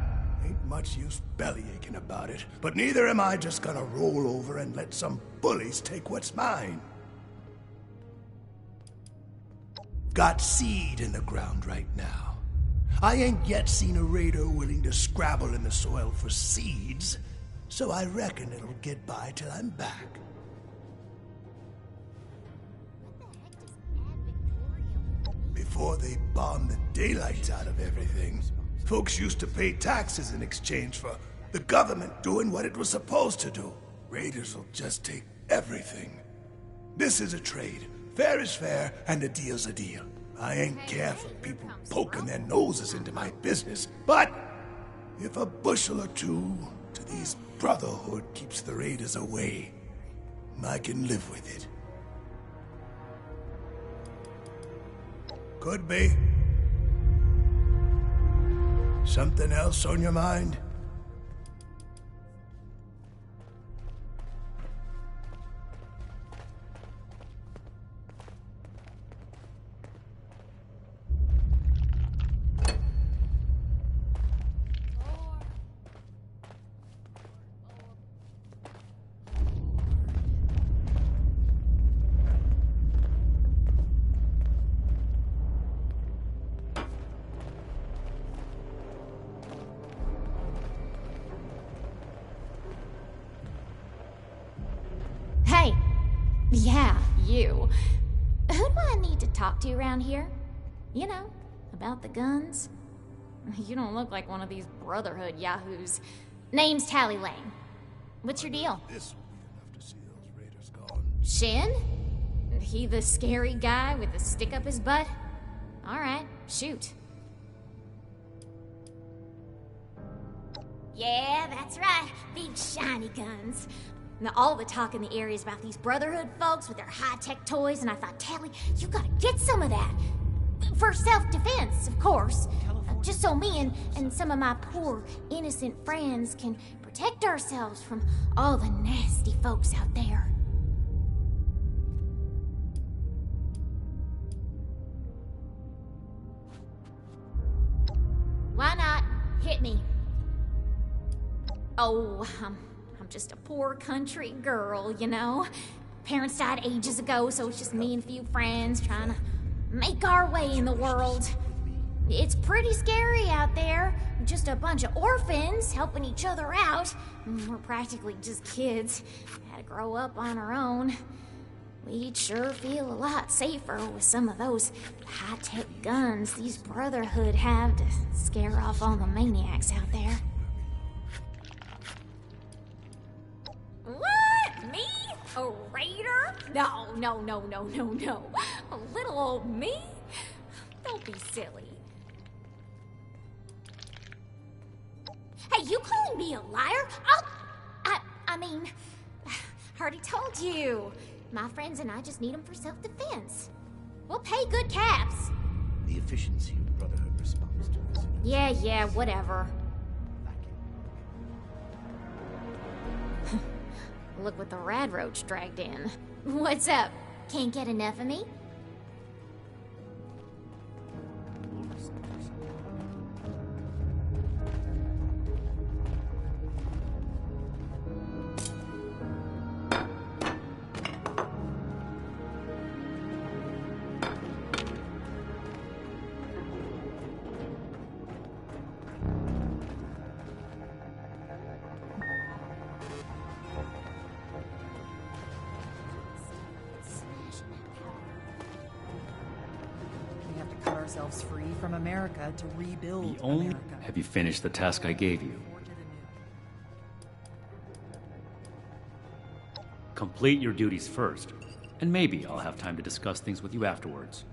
[SPEAKER 17] Ain't much use bellyaching about it, but neither am I just gonna roll over and let some bullies take what's mine. Got seed in the ground right now. I ain't yet seen a raider willing to scrabble in the soil for seeds, so I reckon it'll get by till I'm back. Before they bombed the daylights out of everything, folks used to pay taxes in exchange for the government doing what it was supposed to do. Raiders will just take everything. This is a trade. Fair is fair, and a deal's a deal. I ain't care for people poking their noses into my business, but if a bushel or two to these Brotherhood keeps the Raiders away, I can live with it. Could be. Something else on your mind?
[SPEAKER 19] Hey! Yeah, you. Who do I need to talk to around here? You know, about the guns? You don't look like one of these Brotherhood yahoos. Name's Tally Lane. What's your deal?
[SPEAKER 17] This will be enough to see those Raiders gone.
[SPEAKER 19] Shin? He the scary guy with the stick up his butt? Alright, shoot. Yeah, that's right. Big shiny guns. Now, all the talk in the area is about these Brotherhood folks with their high-tech toys, and I thought, Tally, you gotta get some of that. For self-defense, of course. Just so me and some of my poor, innocent friends can protect ourselves from all the nasty folks out there. Why not? Hit me. Oh, I'm just a poor country girl, you know? Parents died ages ago, so it's just me and a few friends trying to make our way in the world. It's pretty scary out there. Just a bunch of orphans helping each other out. We're practically just kids. Had to grow up on our own. We'd sure feel a lot safer with some of those high-tech guns these Brotherhood have to scare off all the maniacs out there. What? Me? A raider? No. A little old me? Don't be silly. Hey, you calling me a liar? I mean, I already told you. My friends and I just need them for self-defense. We'll pay good caps.
[SPEAKER 15] The efficiency of Brotherhood responds to this.
[SPEAKER 19] Yeah, whatever. Look what the rad roach dragged in. What's up? Can't get enough of me?
[SPEAKER 16] Ourselves free from America to rebuild America.
[SPEAKER 13] Have you finished the task I gave you? Complete your duties first, and maybe I'll have time to discuss things with you afterwards.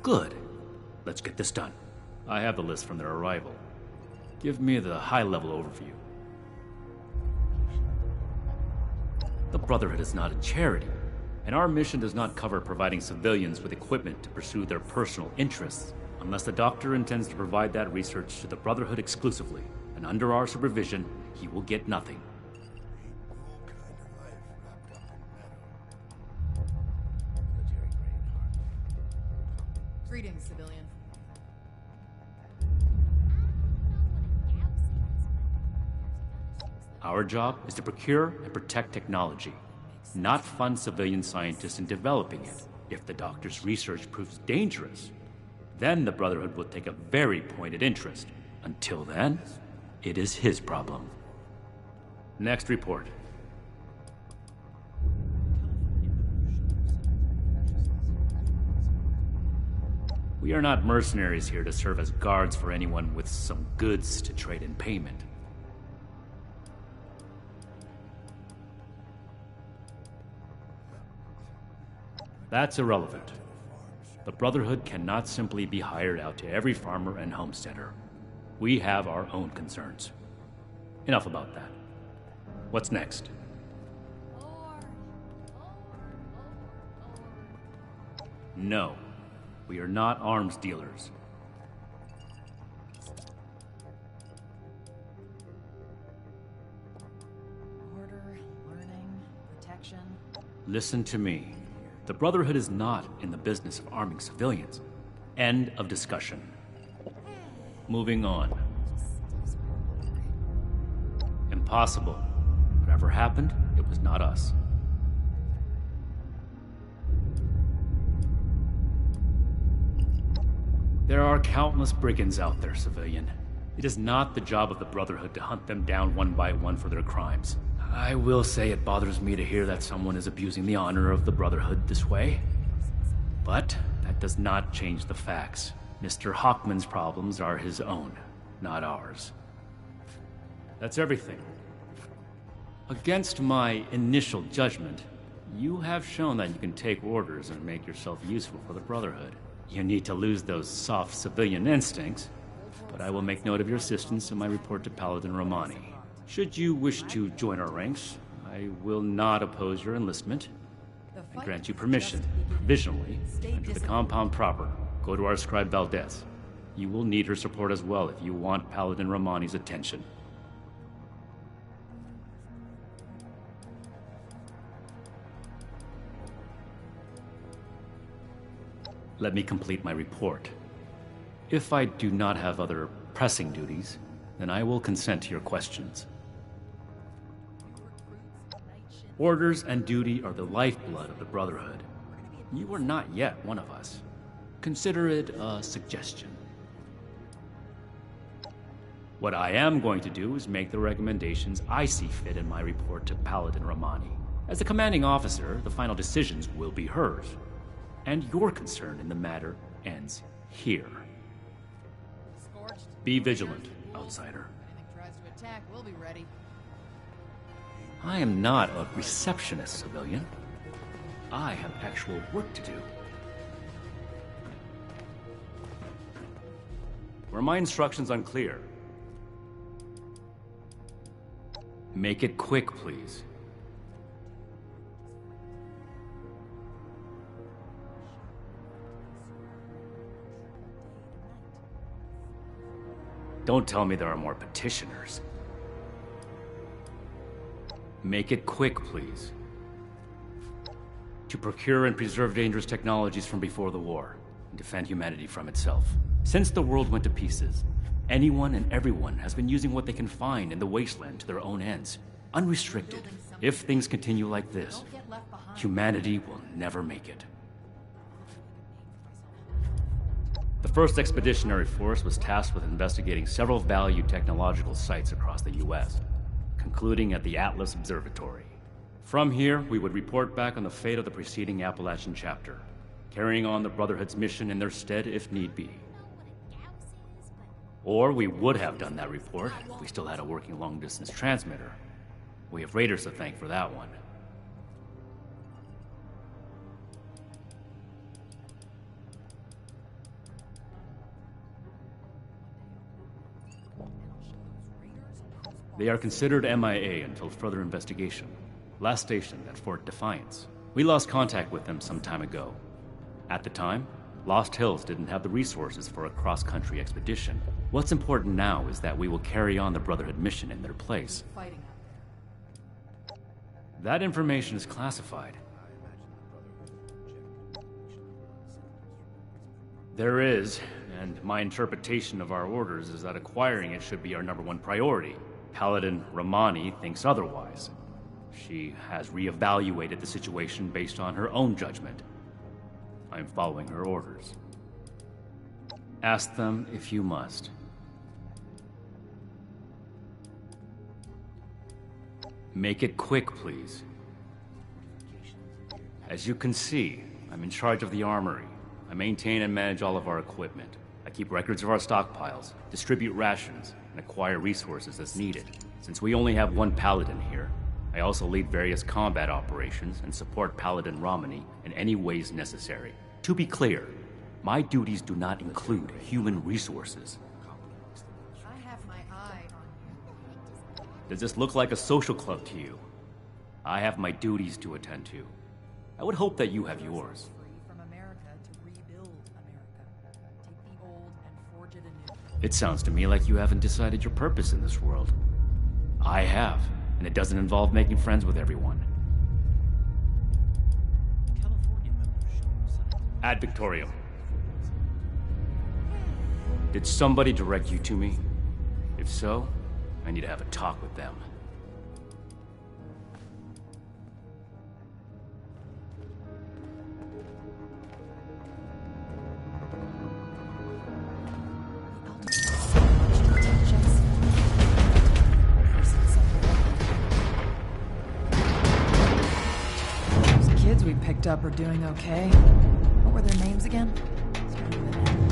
[SPEAKER 13] Good. Let's get this done. I have the list from their arrival. Give me the high-level overview. The Brotherhood is not a charity, and our mission does not cover providing civilians with equipment to pursue their personal interests, unless the doctor intends to provide that research to the Brotherhood exclusively, and under our supervision, he will get nothing.
[SPEAKER 16] Greetings, civilian.
[SPEAKER 13] Our job is to procure and protect technology, not fund civilian scientists in developing it. If the doctor's research proves dangerous, then the Brotherhood will take a very pointed interest. Until then, it is his problem. Next report. We are not mercenaries here to serve as guards for anyone with some goods to trade in payment. That's irrelevant. The Brotherhood cannot simply be hired out to every farmer and homesteader. We have our own concerns. Enough about that. What's next? No, we are not arms dealers.
[SPEAKER 16] Order, learning, protection.
[SPEAKER 13] Listen to me. The Brotherhood is not in the business of arming civilians. End of discussion. Moving on. Impossible. Whatever happened, it was not us. There are countless brigands out there, civilian. It is not the job of the Brotherhood to hunt them down one by one for their crimes. I will say it bothers me to hear that someone is abusing the honor of the Brotherhood this way. But that does not change the facts. Mr. Hockman's problems are his own, not ours. That's everything. Against my initial judgment, you have shown that you can take orders and make yourself useful for the Brotherhood. You need to lose those soft civilian instincts, but I will make note of your assistance in my report to Paladin Romani. Should you wish to join our ranks, I will not oppose your enlistment. I grant you permission, provisionally, enter the compound proper. Go to our scribe Valdez. You will need her support as well if you want Paladin Romani's attention. Let me complete my report. If I do not have other pressing duties, then I will consent to your questions. Orders and duty are the lifeblood of the Brotherhood. You are not yet one of us. Consider it a suggestion. What I am going to do is make the recommendations I see fit in my report to Paladin Romani. As the commanding officer, the final decisions will be hers. And your concern in the matter ends here. Be vigilant, outsider.
[SPEAKER 16] Anything tries to attack, we'll be ready.
[SPEAKER 13] I am not a receptionist, civilian. I have actual work to do. Were my instructions unclear? Make it quick, please. Don't tell me there are more petitioners. Make it quick, please. To procure and preserve dangerous technologies from before the war, and defend humanity from itself. Since the world went to pieces, anyone and everyone has been using what they can find in the wasteland to their own ends, unrestricted. If things continue like this, humanity will never make it. The 1st Expeditionary Force was tasked with investigating several valued technological sites across the U.S., concluding at the Atlas Observatory. From here, we would report back on the fate of the preceding Appalachian chapter, carrying on the Brotherhood's mission in their stead if need be. Or we would have done that report if we still had a working long-distance transmitter. We have Raiders to thank for that one. They are considered MIA until further investigation. Last stationed at Fort Defiance. We lost contact with them some time ago. At the time, Lost Hills didn't have the resources for a cross-country expedition. What's important now is that we will carry on the Brotherhood mission in their place. That information is classified. There is, and my interpretation of our orders is that acquiring it should be our #1 priority. Paladin Romani thinks otherwise. She has reevaluated the situation based on her own judgment. I'm following her orders. Ask them if you must. Make it quick, please. As you can see, I'm in charge of the armory. I maintain and manage all of our equipment. I keep records of our stockpiles, distribute rations, and acquire resources as needed. Since we only have one paladin here, I also lead various combat operations and support Paladin Romani in any ways necessary. To be clear, my duties do not include human resources.
[SPEAKER 16] I have my eye on you.
[SPEAKER 13] Does this look like a social club to you? I have my duties to attend to. I would hope that you have yours.
[SPEAKER 16] From America to rebuild America. Take the old and forge it anew.
[SPEAKER 13] It sounds to me like you haven't decided your purpose in this world. I have, and it doesn't involve making friends with everyone. Ad Victorium. Did somebody direct you to me? If so, I need to have a talk with them.
[SPEAKER 16] Those kids we picked up are doing okay. What were their names again? Starting with an N.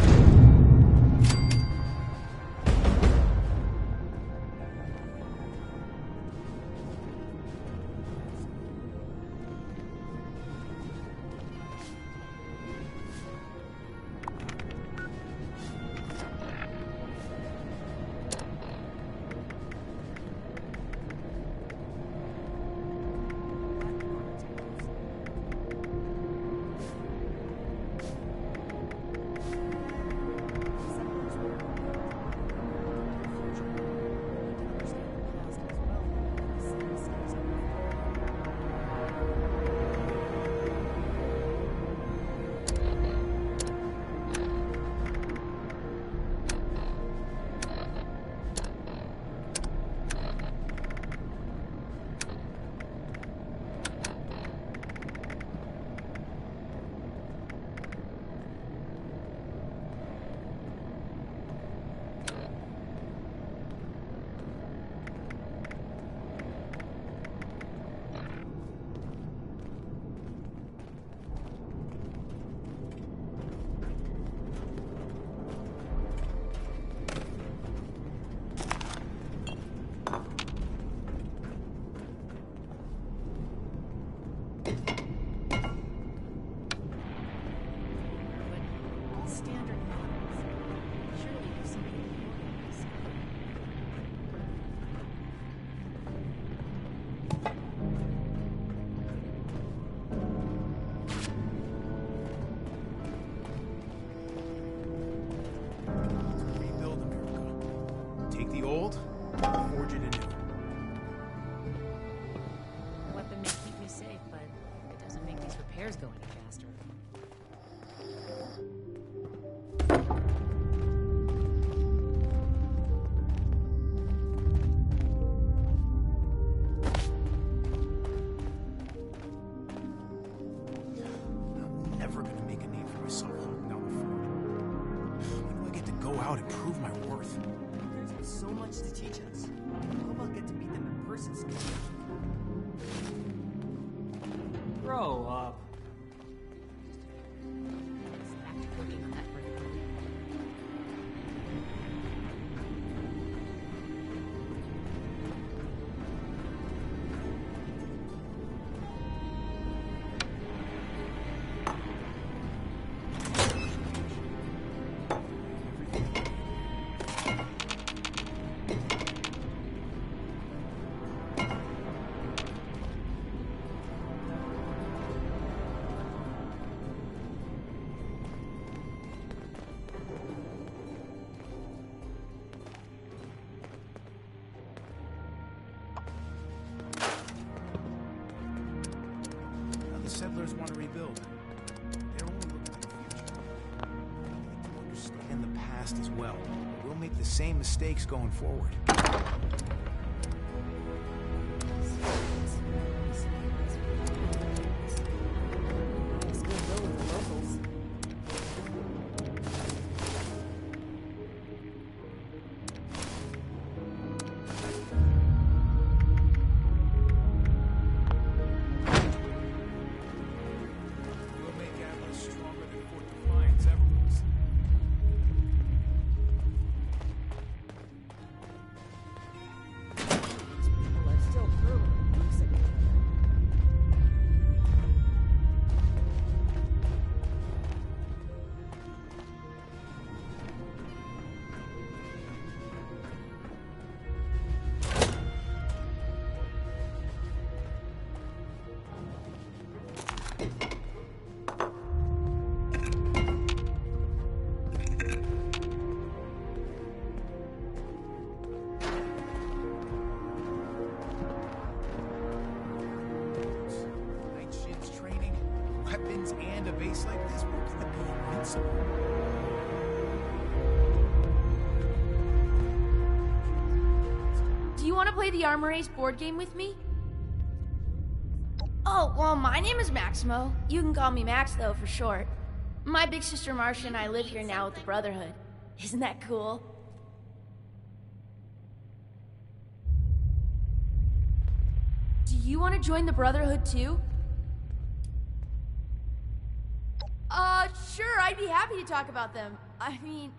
[SPEAKER 18] Forge it anew.
[SPEAKER 12] The weapon may keep me safe, but it doesn't make these repairs go any faster.
[SPEAKER 18] I'm never gonna make a name for myself holding down the fort. When do I get to go out and prove my worth?
[SPEAKER 8] There's so much to teach us. How about get to meet them in person soon? Grow up.
[SPEAKER 12] Back to working on that vertical.
[SPEAKER 18] Settlers want to rebuild. They're only looking to the future. They need to understand the past as well. We'll make the same mistakes going forward.
[SPEAKER 12] Let's go with the locals.
[SPEAKER 18] weapons and a base like this, we're gonna be invincible.
[SPEAKER 20] Do you want to play the Armor Ace board game with me? Oh, well, my name is Maximo. You can call me Max, though, for short. My big sister Marcia and I live here now with the Brotherhood. Isn't that cool? Do you want to join the Brotherhood, too? Sure, I'd be happy to talk about them. I mean,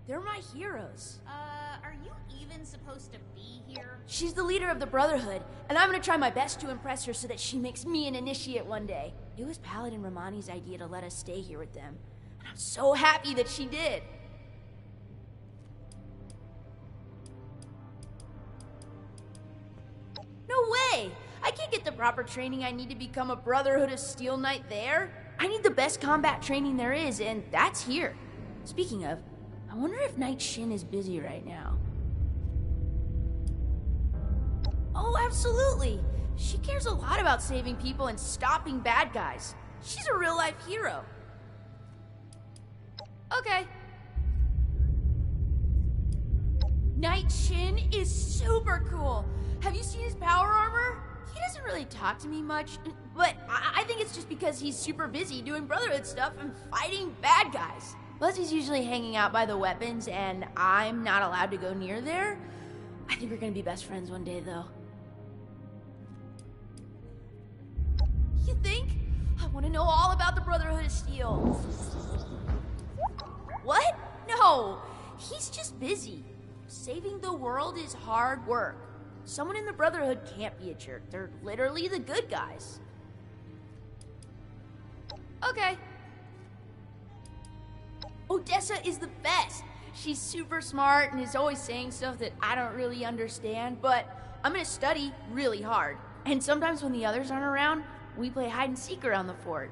[SPEAKER 20] they're my heroes.
[SPEAKER 19] Are you even supposed to be here?
[SPEAKER 20] She's the leader of the Brotherhood, and I'm gonna try my best to impress her so that she makes me an initiate one day. It was Paladin Romani's idea to let us stay here with them, and I'm so happy that she did. No way! I can't get the proper training I need to become a Brotherhood of Steel Knight there. I need the best combat training there is, and that's here. Speaking of, I wonder if Knight Shin is busy right now. Oh, absolutely! She cares a lot about saving people and stopping bad guys. She's a real-life hero. Okay. Knight Shin is super cool. Have you seen his power armor? He doesn't really talk to me much, but I think it's just because he's super busy doing Brotherhood stuff and fighting bad guys. Plus, he's usually hanging out by the weapons, and I'm not allowed to go near there. I think we're gonna be best friends one day, though. You think? I want to know all about the Brotherhood of Steel. What? No, he's just busy. Saving the world is hard work. Someone in the Brotherhood can't be a jerk. They're literally the good guys. Okay. Odessa is the best. She's super smart and is always saying stuff that I don't really understand, but I'm gonna study really hard. And sometimes when the others aren't around, we play hide and seek around the fort.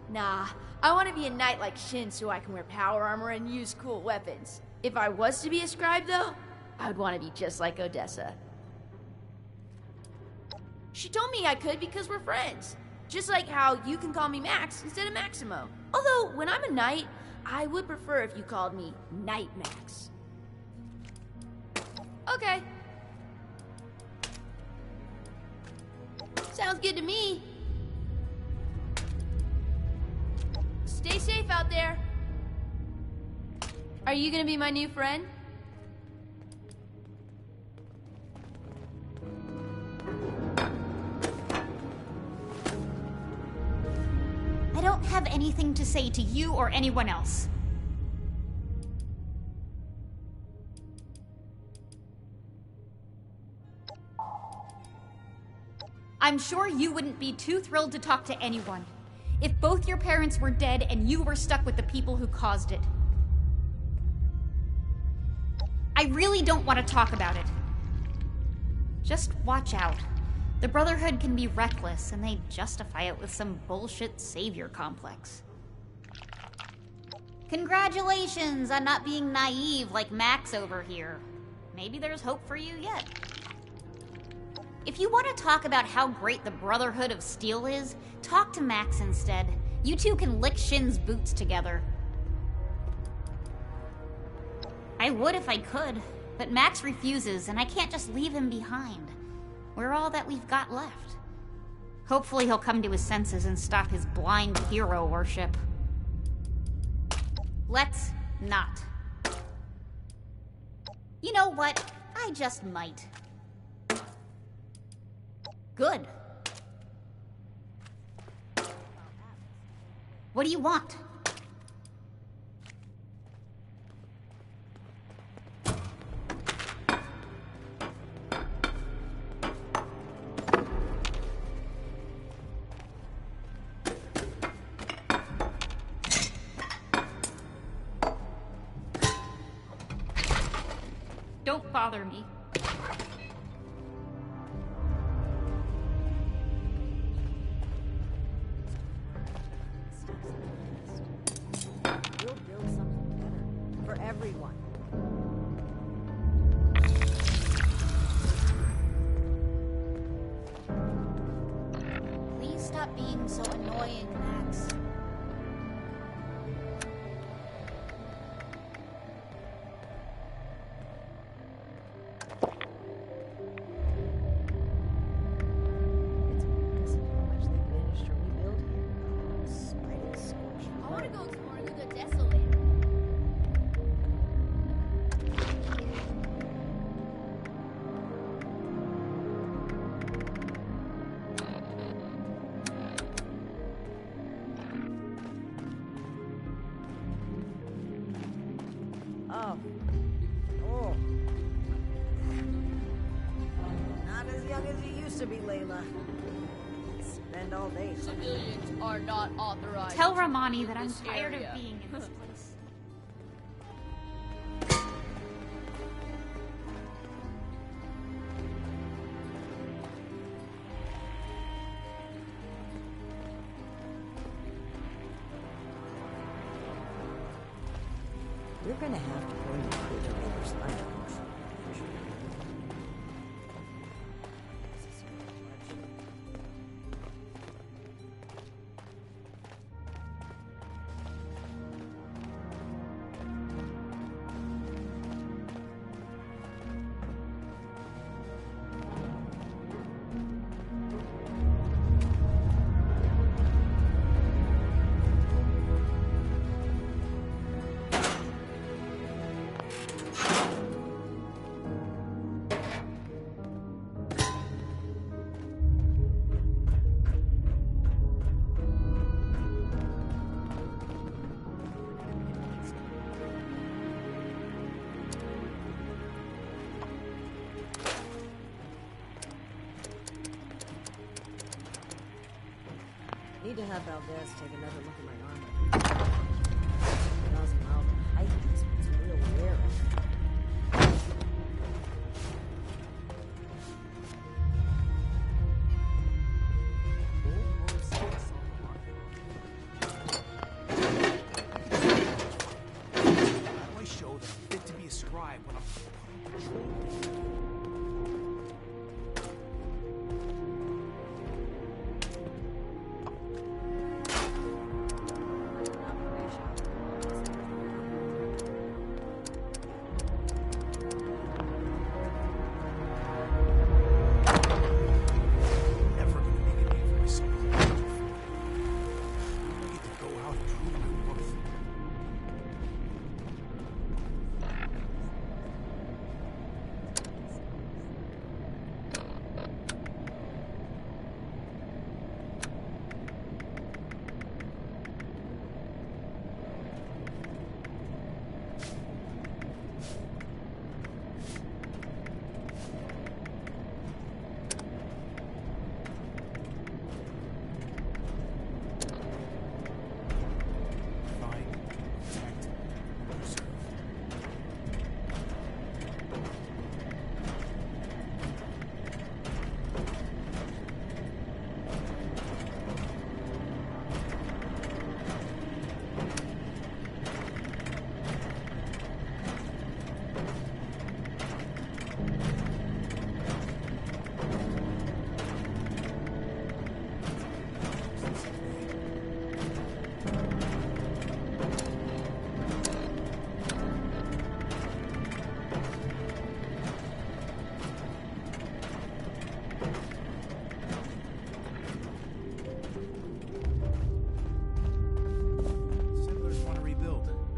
[SPEAKER 20] Nah, I want to be a knight like Shin so I can wear power armor and use cool weapons. If I was to be a scribe, though, I would want to be just like Odessa. She told me I could because we're friends. Just like how you can call me Max instead of Maximo. Although, when I'm a knight, I would prefer if you called me Knight Max. Okay. Sounds good to me. Stay safe out there. Are you gonna be my new friend?
[SPEAKER 19] I don't have anything to say to you or anyone else. I'm sure you wouldn't be too thrilled to talk to anyone if both your parents were dead and you were stuck with the people who caused it. I really don't want to talk about it. Just watch out. The Brotherhood can be reckless, and they justify it with some bullshit savior complex. Congratulations on not being naive like Max over here. Maybe there's hope for you yet. If you want to talk about how great the Brotherhood of Steel is, talk to Max instead. You two can lick Shin's boots together. I would if I could, but Max refuses, and I can't just leave him behind. We're all that we've got left. Hopefully he'll come to his senses and stop his blind hero worship. Let's not. You know what? I just might. Good. What do you want? Don't bother me.
[SPEAKER 10] We'll build something better for everyone.
[SPEAKER 21] stop being so annoying, Max.
[SPEAKER 20] I want to go explore the desolate.
[SPEAKER 10] Oh. Oh. Not as young as you used to be, Layla. Spend all day.
[SPEAKER 20] Civilians are not authorized.
[SPEAKER 22] Tell
[SPEAKER 20] to
[SPEAKER 22] Romani
[SPEAKER 20] leave
[SPEAKER 22] that I'm
[SPEAKER 20] this
[SPEAKER 22] tired
[SPEAKER 20] area.
[SPEAKER 22] of being in this place.
[SPEAKER 10] You're gonna have to bring the critter over, I know. Need to have Valdez take another look at my armor. 1,000 miles of height, it's real rare.
[SPEAKER 18] How do I show that I'm fit to be a scribe when I'm put on patrol?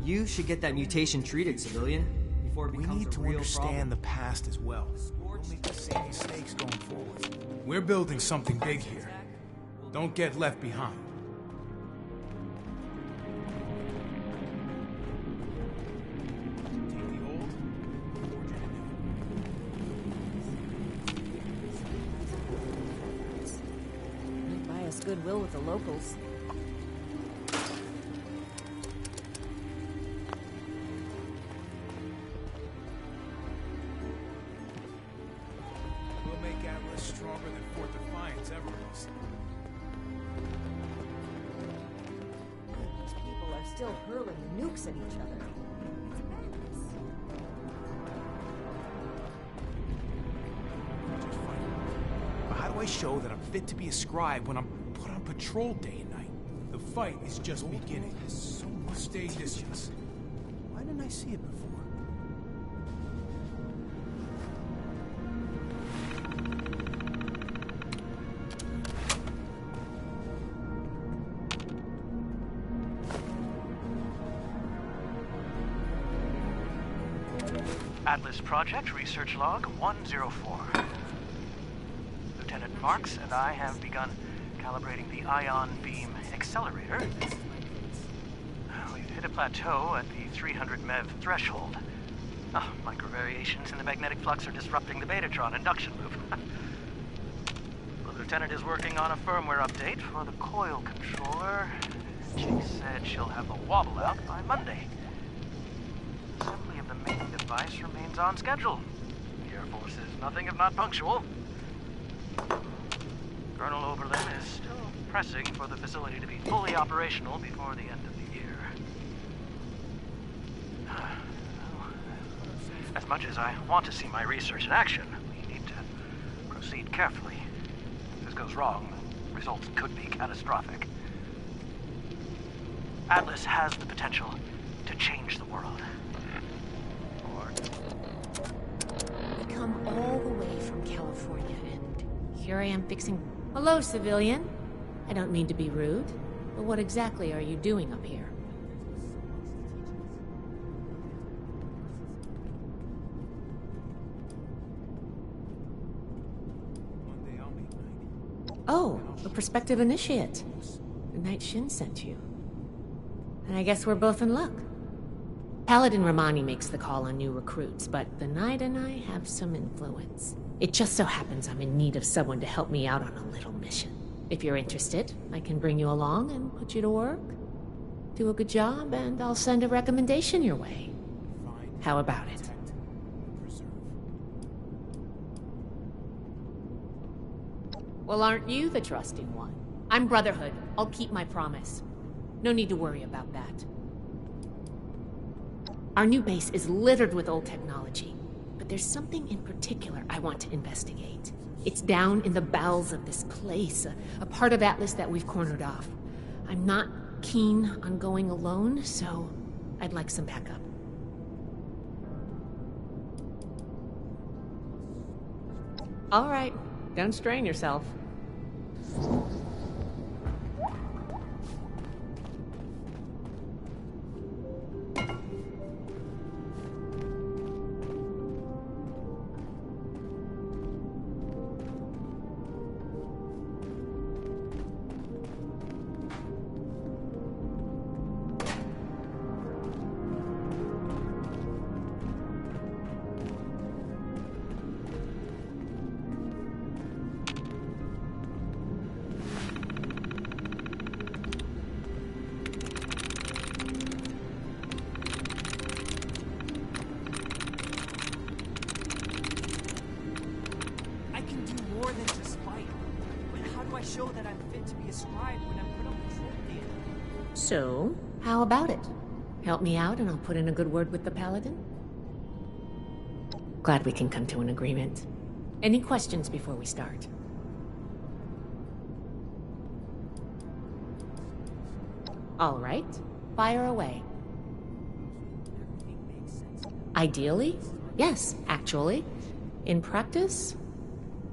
[SPEAKER 8] You should get that mutation treated, civilian, before it
[SPEAKER 18] We
[SPEAKER 8] becomes
[SPEAKER 18] need
[SPEAKER 8] a
[SPEAKER 18] to
[SPEAKER 8] real
[SPEAKER 18] understand
[SPEAKER 8] problem.
[SPEAKER 18] the past as well. We'll make the same mistakes going forward. We're building something big here. Don't get left behind. Take the old, forge it new.
[SPEAKER 10] Buy us goodwill with the locals.
[SPEAKER 18] We'll make Atlas stronger than Fort Defiance ever is.
[SPEAKER 10] These people are still hurling nukes at each other.
[SPEAKER 18] But how do I show that I'm fit to be a scribe when I'm put on patrol day and night. The fight is just beginning. Stay distance. Why didn't I see it before?
[SPEAKER 2] Atlas Project Research Log 104. Lieutenant Marks and I have begun calibrating the ion beam accelerator. We've hit a plateau at the 300 MeV threshold. Micro variations in the magnetic flux are disrupting the Betatron induction loop. The Lieutenant is working on a firmware update for the coil controller. She said she'll have the wobble out by Monday. Assembly of the main device remains on schedule. The Air Force is nothing if not punctual. Colonel Oberlin is still pressing for the facility to be fully operational before the end of the year. As much as I want to see my research in action, we need to proceed carefully. If this goes wrong, the results could be catastrophic. Atlas has the potential to change the world.
[SPEAKER 22] We come all the way from California, and here I am fixing... Hello, civilian. I don't mean to be rude, but what exactly are you doing up here? Oh, a prospective initiate. The Night Shin sent you. And I guess we're both in luck. Paladin Romani makes the call on new recruits, but the Knight and I have some influence. It just so happens I'm in need of someone to help me out on a little mission. If you're interested, I can bring you along and put you to work. Do a good job, and I'll send a recommendation your way. How about it? Well, aren't you the trusting one? I'm Brotherhood. I'll keep my promise. No need to worry about that. Our new base is littered with old technology, but there's something in particular I want to investigate. It's down in the bowels of this place, a part of Atlas that we've cornered off. I'm not keen on going alone, so I'd like some backup. All right, don't strain yourself. So, how about it? Help me out and I'll put in a good word with the Paladin? Glad we can come to an agreement. Any questions before we start? All right, fire away. Ideally, yes, actually. In practice,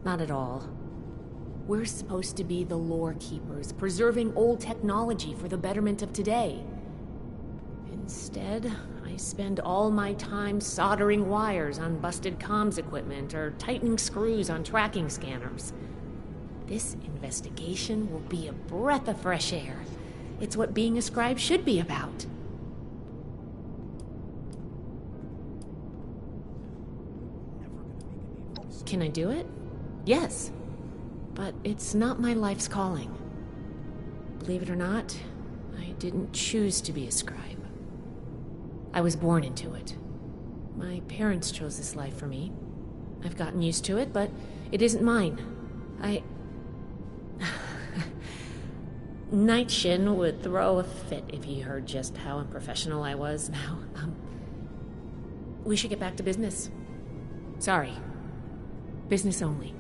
[SPEAKER 22] not at all. We're supposed to be the lore keepers, preserving old technology for the betterment of today. Instead, I spend all my time soldering wires on busted comms equipment or tightening screws on tracking scanners. This investigation will be a breath of fresh air. It's what being a scribe should be about. Can I do it? Yes. But it's not my life's calling. Believe it or not, I didn't choose to be a scribe. I was born into it. My parents chose this life for me. I've gotten used to it, but it isn't mine. Night Shin would throw a fit if he heard just how unprofessional I was now. We should get back to business. Sorry. Business only.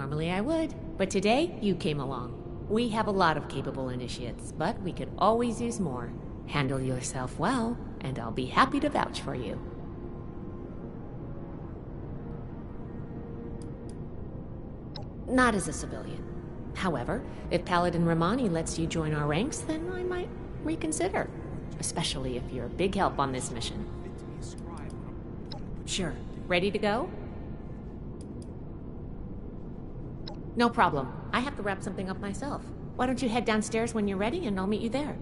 [SPEAKER 22] Normally I would, but today you came along. We have a lot of capable initiates, but we could always use more. Handle yourself well, and I'll be happy to vouch for you. Not as a civilian. However, if Paladin Romani lets you join our ranks, then I might reconsider. Especially if you're a big help on this mission. Sure. Ready to go? No problem. I have to wrap something up myself. Why don't you head downstairs when you're ready and I'll meet you there?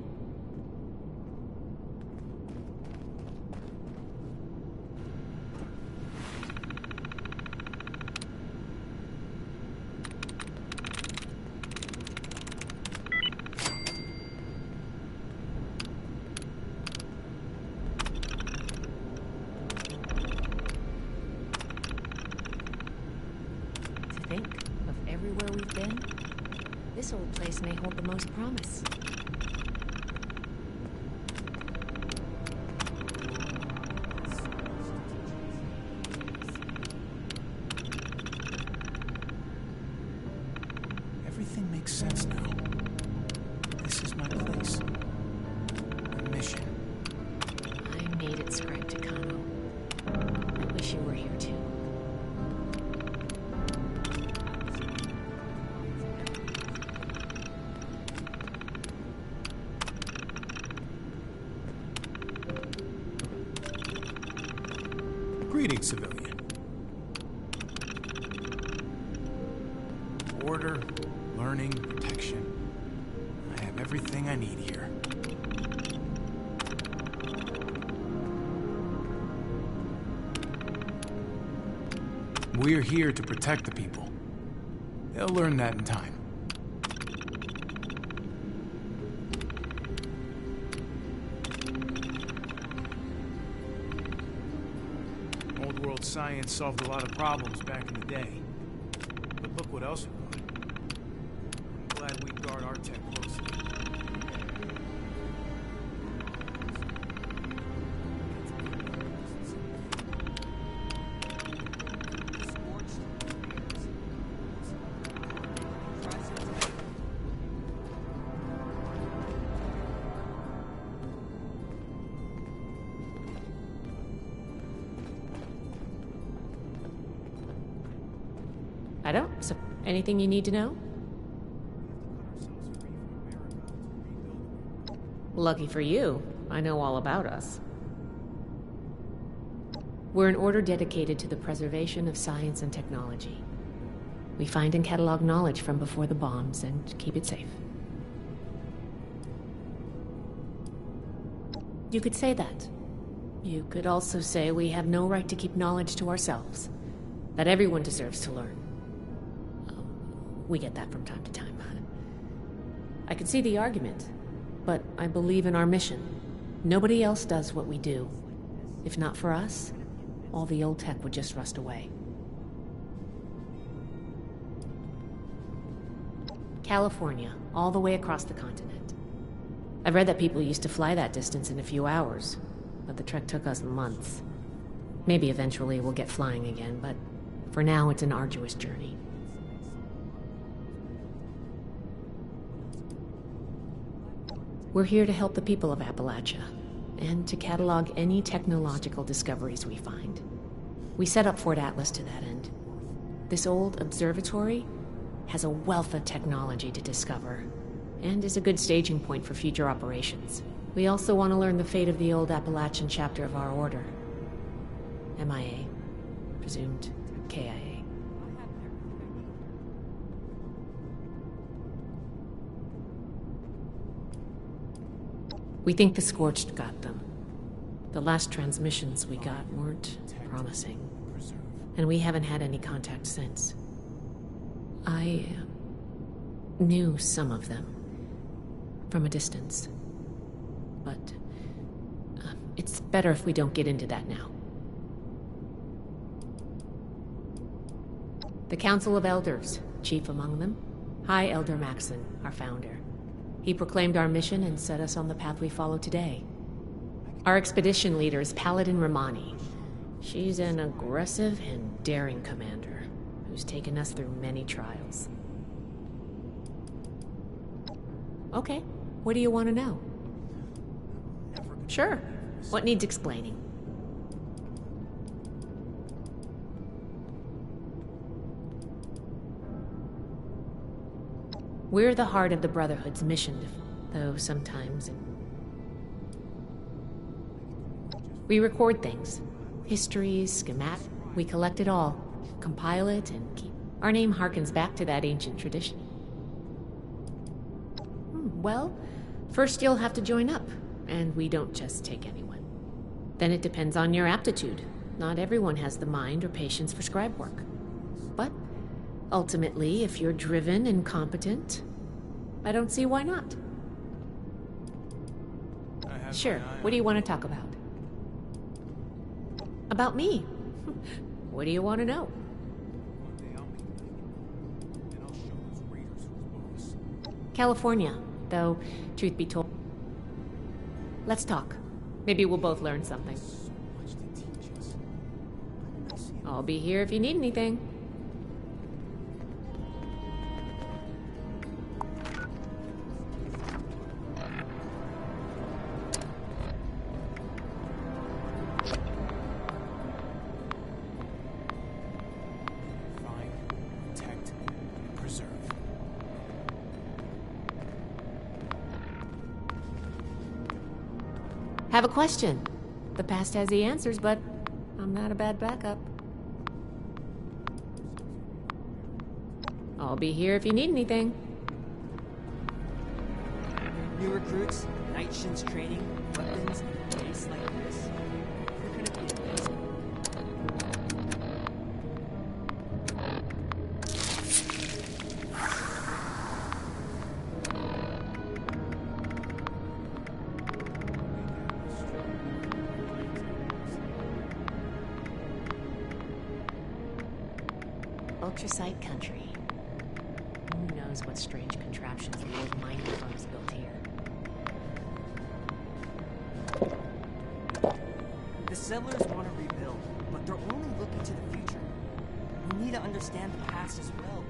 [SPEAKER 22] This old place may hold the most promise.
[SPEAKER 18] Everything makes sense now. This is my place. My mission.
[SPEAKER 22] I made it scribe to Kano. I wish you were here too.
[SPEAKER 18] Greetings, civilian. Order, learning, protection. I have everything I need here. We're here to protect the people. They'll learn that in time. Old world science solved a lot of problems back in the day. But look what else it brought. I'm glad we guard our tech closely.
[SPEAKER 22] I don't. So, anything you need to know? Lucky for you, I know all about us. We're an order dedicated to the preservation of science and technology. We find and catalog knowledge from before the bombs and keep it safe. You could say that. You could also say we have no right to keep knowledge to ourselves. That everyone deserves to learn. We get that from time to time. I can see the argument, but I believe in our mission. Nobody else does what we do. If not for us, all the old tech would just rust away. California, all the way across the continent. I've read that people used to fly that distance in a few hours, but the trek took us months. Maybe eventually we'll get flying again, but for now it's an arduous journey. We're here to help the people of Appalachia, and to catalog any technological discoveries we find. We set up Fort Atlas to that end. This old observatory has a wealth of technology to discover, and is a good staging point for future operations. We also want to learn the fate of the old Appalachian chapter of our order. MIA. Presumed KIA. We think the Scorched got them. The last transmissions we got weren't promising, and we haven't had any contact since. I knew some of them from a distance, but it's better if we don't get into that now. The Council of Elders, chief among them, High Elder Maxon, our founder. He proclaimed our mission and set us on the path we follow today. Our expedition leader is Paladin Romani. She's an aggressive and daring commander who who's taken us through many trials. Okay, what do you want to know? Sure. What needs explaining? We're the heart of the Brotherhood's mission, though sometimes we record things. Histories, schematics. We collect it all, compile it, and keep. Our name harkens back to that ancient tradition. Well, first you'll have to join up, and we don't just take anyone. Then it depends on your aptitude. Not everyone has the mind or patience for scribe work. But ultimately, if you're driven and competent, I don't see why not. Sure, what do you want to talk about? About me? What do you want to know? California, though, truth be told. Let's talk. Maybe we'll both learn something. I'll be here if you need anything. Have a question. The past has the answers, but I'm not a bad backup. I'll be here if you need anything.
[SPEAKER 8] New recruits, night shifts training, weapons, and base like this. You're gonna be amazing.
[SPEAKER 22] Ultrasite country. Who knows what strange contraptions the old mining firms built here?
[SPEAKER 8] The settlers want to rebuild, but they're only looking to the future. We need to understand the past as well.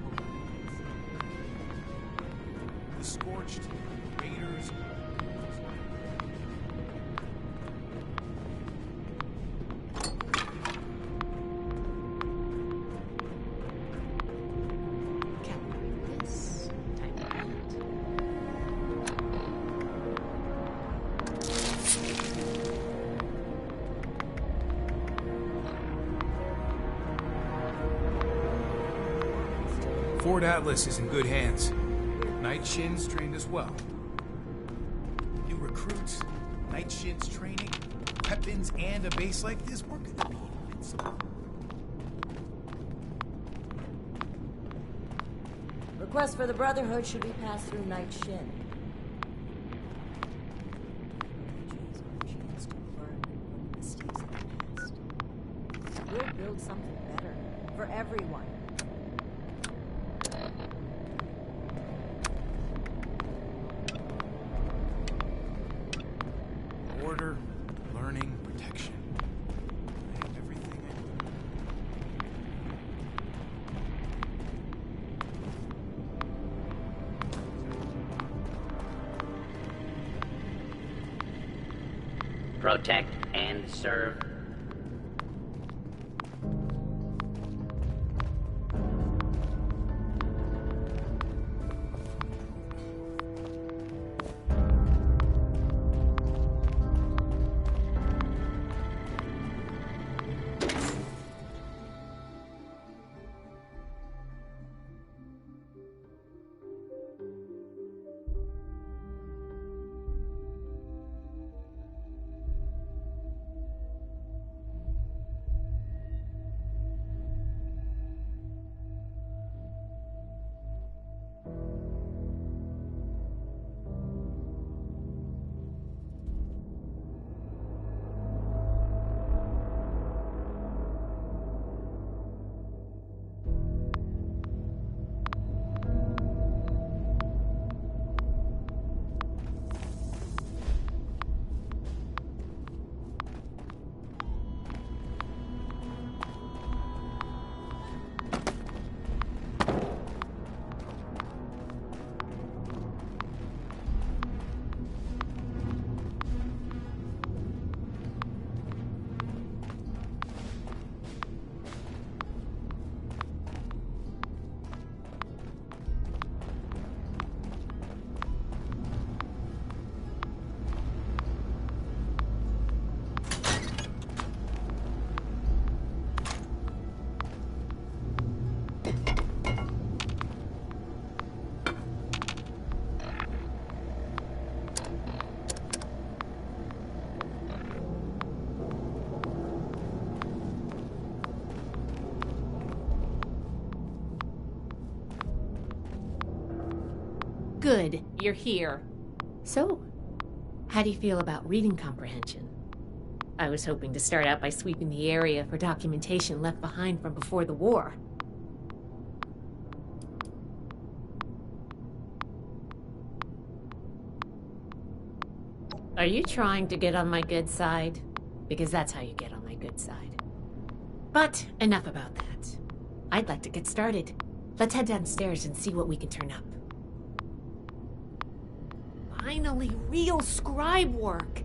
[SPEAKER 18] The Scorched, Raiders... Fort Atlas is in good hands. Night Shin's trained as well. New recruits, Night Shin's training, weapons, and a base like this, we're gonna be invincible.
[SPEAKER 10] Requests for the Brotherhood should be passed through Night Shin. We'll build something better for everyone.
[SPEAKER 18] Order, learning, protection. I have everything I need.
[SPEAKER 7] Protect and serve.
[SPEAKER 22] good. You're here. So, how do you feel about reading comprehension? I was hoping to start out by sweeping the area for documentation left behind from before the war. Are you trying to get on my good side? Because that's how you get on my good side. But enough about that. I'd like to get started. Let's head downstairs and see what we can turn up. Finally, real scribe work!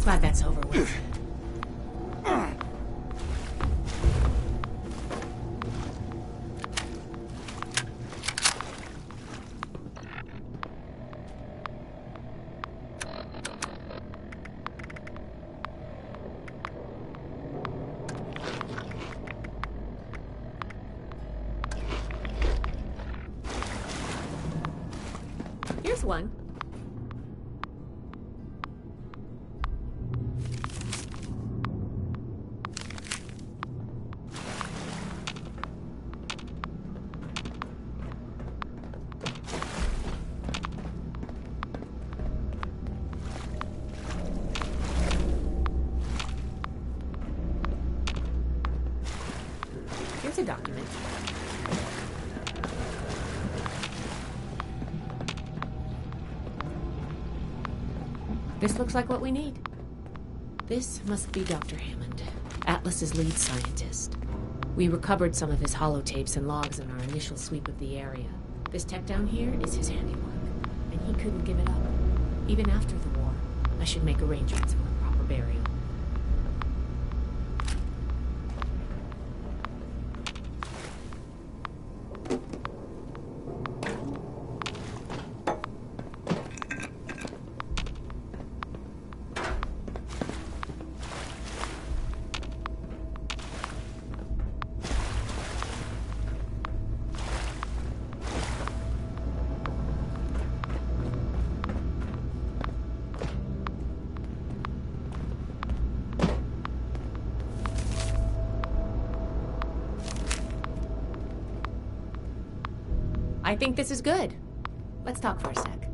[SPEAKER 22] Glad that's over with. Here's one. Here's a document. This looks like what we need. This must be Dr. Hammond, Atlas's lead scientist. We recovered some of his holotapes and logs in our initial sweep of the area. This tech down here is his handiwork, and he couldn't give it up. Even after the war, I should make arrangements for a proper burial. I think this is good. Let's talk for a sec.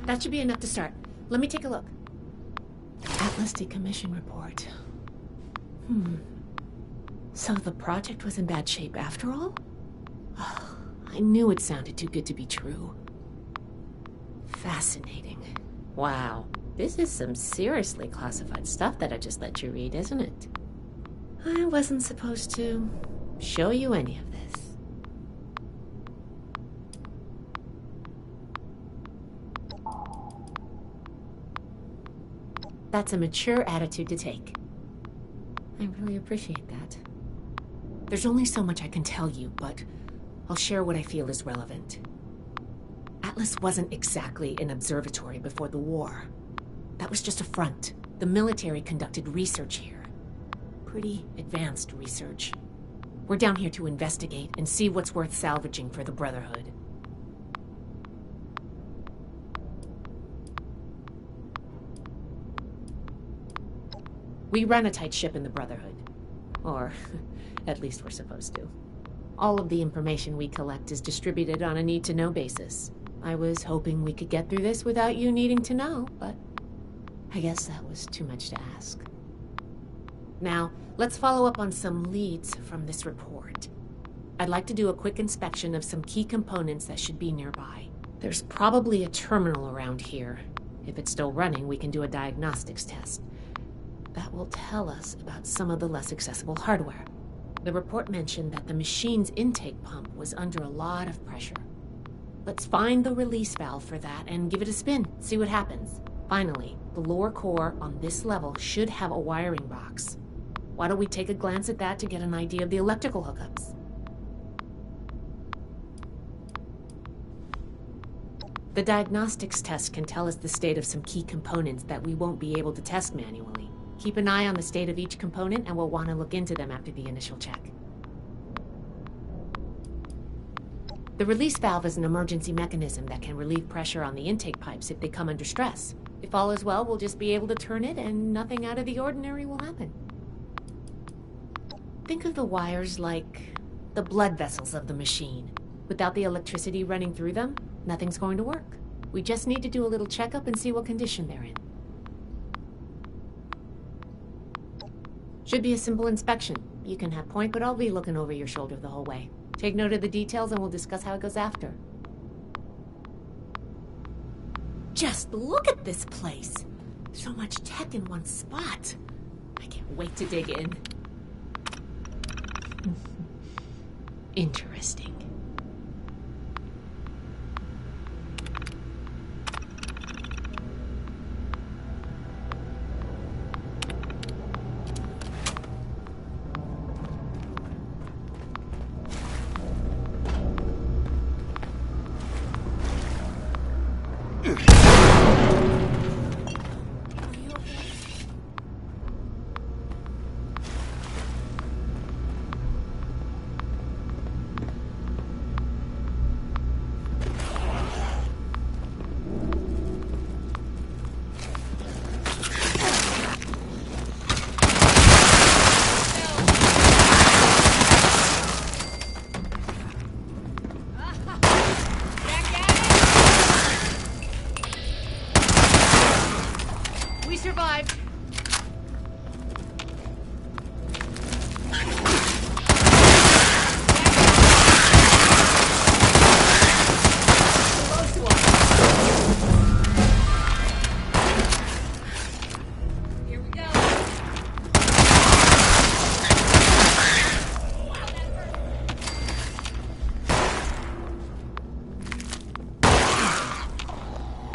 [SPEAKER 22] That should be enough to start. Let me take a look. Atlas decommission report. So the project was in bad shape after all? Oh, I knew it sounded too good to be true. Fascinating. Wow, this is some seriously classified stuff that I just let you read, isn't it? I wasn't supposed to show you any of this. That's a mature attitude to take. I really appreciate that. There's only so much I can tell you, but I'll share what I feel is relevant. Atlas wasn't exactly an observatory before the war. That was just a front. The military conducted research here. Pretty advanced research. We're down here to investigate and see what's worth salvaging for the Brotherhood. We run a tight ship in the Brotherhood. Or, at least we're supposed to. All of the information we collect is distributed on a need-to-know basis. I was hoping we could get through this without you needing to know, but I guess that was too much to ask. Now, let's follow up on some leads from this report. I'd like to do a quick inspection of some key components that should be nearby. There's probably a terminal around here. If it's still running, we can do a diagnostics test. That will tell us about some of the less accessible hardware. The report mentioned that the machine's intake pump was under a lot of pressure. Let's find the release valve for that and give it a spin, see what happens. Finally, the lower core on this level should have a wiring box. Why don't we take a glance at that to get an idea of the electrical hookups? The diagnostics test can tell us the state of some key components that we won't be able to test manually. Keep an eye on the state of each component and we'll want to look into them after the initial check. The release valve is an emergency mechanism that can relieve pressure on the intake pipes if they come under stress. If all is well, we'll just be able to turn it and nothing out of the ordinary will happen. Think of the wires like the blood vessels of the machine. Without the electricity running through them, nothing's going to work. We just need to do a little checkup and see what condition they're in. Should be a simple inspection. You can have point, but I'll be looking over your shoulder the whole way. Take note of the details and we'll discuss how it goes after. Just look at this place! So much tech in one spot. I can't wait to dig in. Interesting.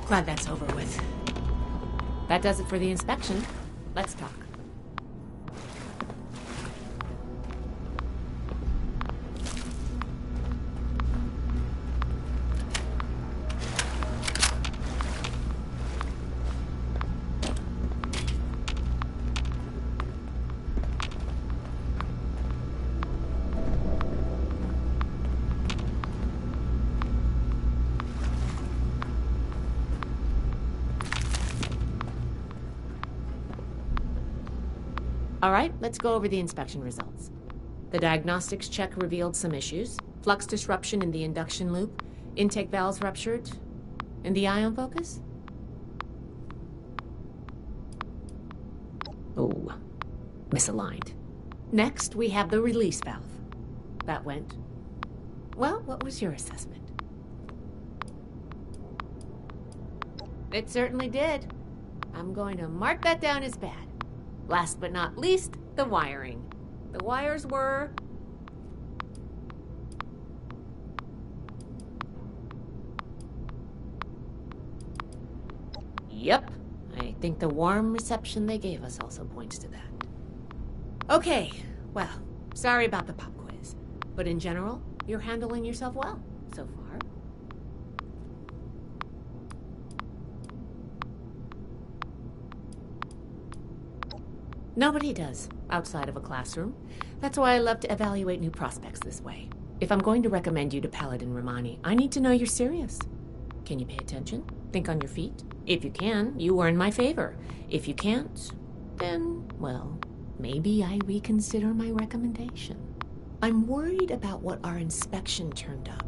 [SPEAKER 22] Glad that's over with. That does it for the inspection. Let's talk. All right, let's go over the inspection results. The diagnostics check revealed some issues. Flux disruption in the induction loop, intake valves ruptured, and the ion focus? Oh, misaligned. Next, we have the release valve. That went... Well, what was your assessment? It certainly did. I'm going to mark that down as bad. Last but not least, the wiring. The wires were... Yep. I think the warm reception they gave us also points to that. Okay, well, sorry about the pop quiz. But in general, you're handling yourself well so far. Nobody does, outside of a classroom. That's why I love to evaluate new prospects this way. If I'm going to recommend you to Paladin Romani, I need to know you're serious. Can you pay attention? Think on your feet? If you can, you earn my favor. If you can't, then, well, maybe I reconsider my recommendation. I'm worried about what our inspection turned up.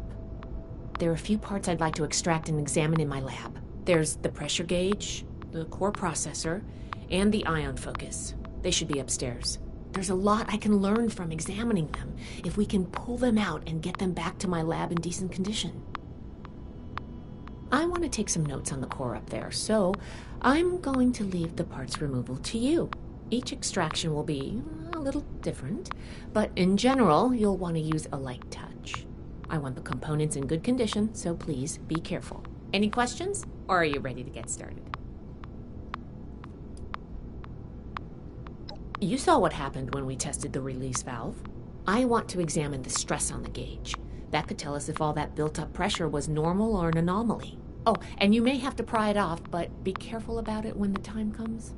[SPEAKER 22] There are a few parts I'd like to extract and examine in my lab. There's the pressure gauge, the core processor, and the ion focus. They should be upstairs. There's a lot I can learn from examining them if we can pull them out and get them back to my lab in decent condition. I want to take some notes on the core up there, so I'm going to leave the parts removal to you. Each extraction will be a little different, but in general, you'll want to use a light touch. I want the components in good condition, so please be careful. Any questions, or are you ready to get started? You saw what happened when we tested the release valve. I want to examine the stress on the gauge. That could tell us if all that built-up pressure was normal or an anomaly. Oh, and you may have to pry it off, but be careful about it when the time comes.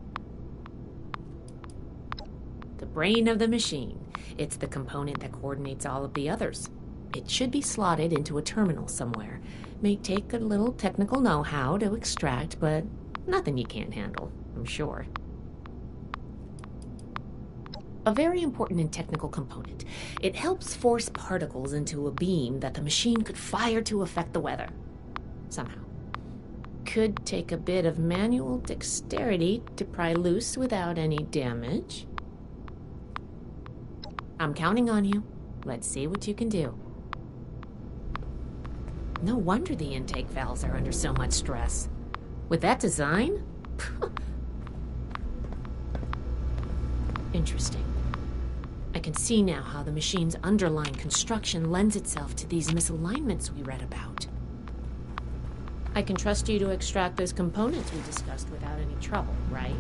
[SPEAKER 22] The brain of the machine. It's the component that coordinates all of the others. It should be slotted into a terminal somewhere. May take a little technical know-how to extract, but nothing you can't handle, I'm sure. A very important and technical component. It helps force particles into a beam that the machine could fire to affect the weather. Somehow. Could take a bit of manual dexterity to pry loose without any damage. I'm counting on you. Let's see what you can do. No wonder the intake valves are under so much stress. With that design? Interesting. I can see now how the machine's underlying construction lends itself to these misalignments we read about. I can trust you to extract those components we discussed without any trouble, right?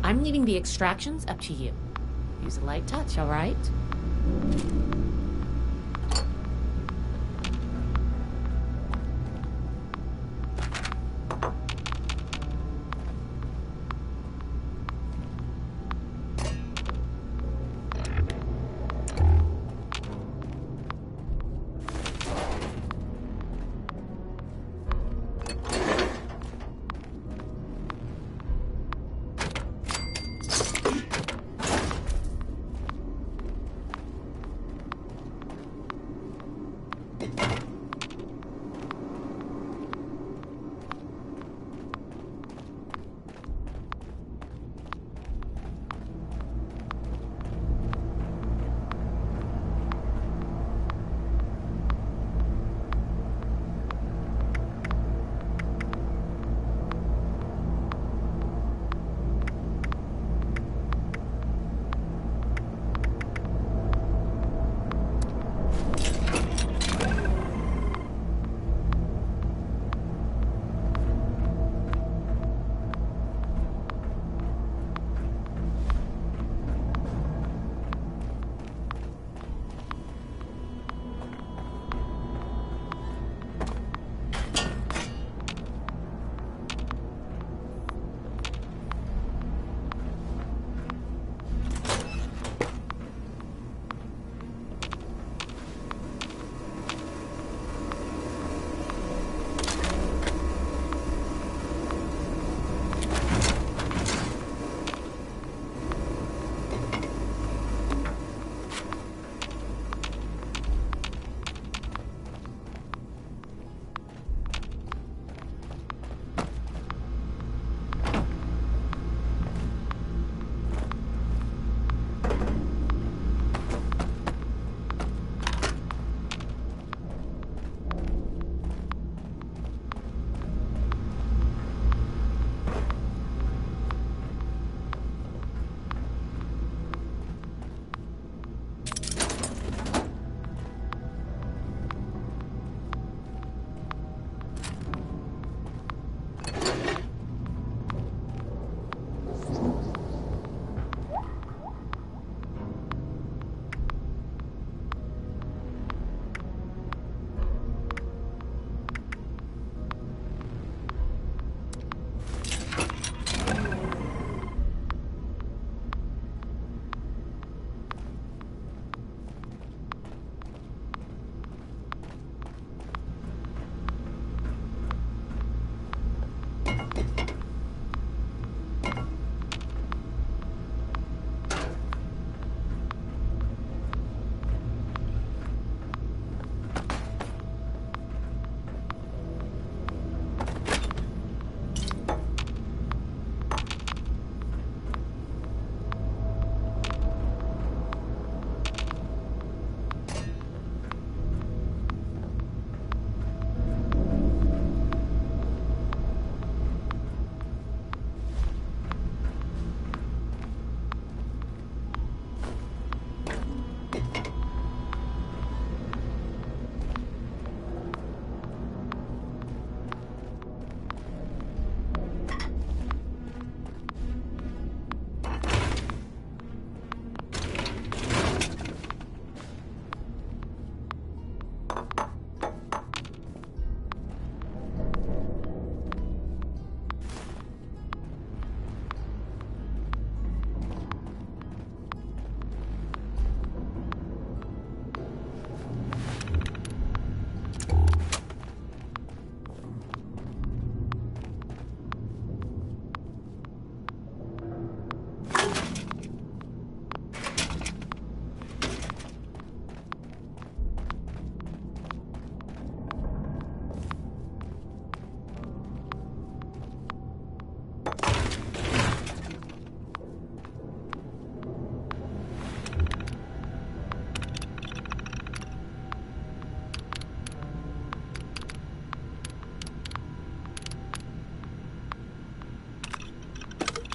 [SPEAKER 22] I'm leaving the extractions up to you. Use a light touch, all right?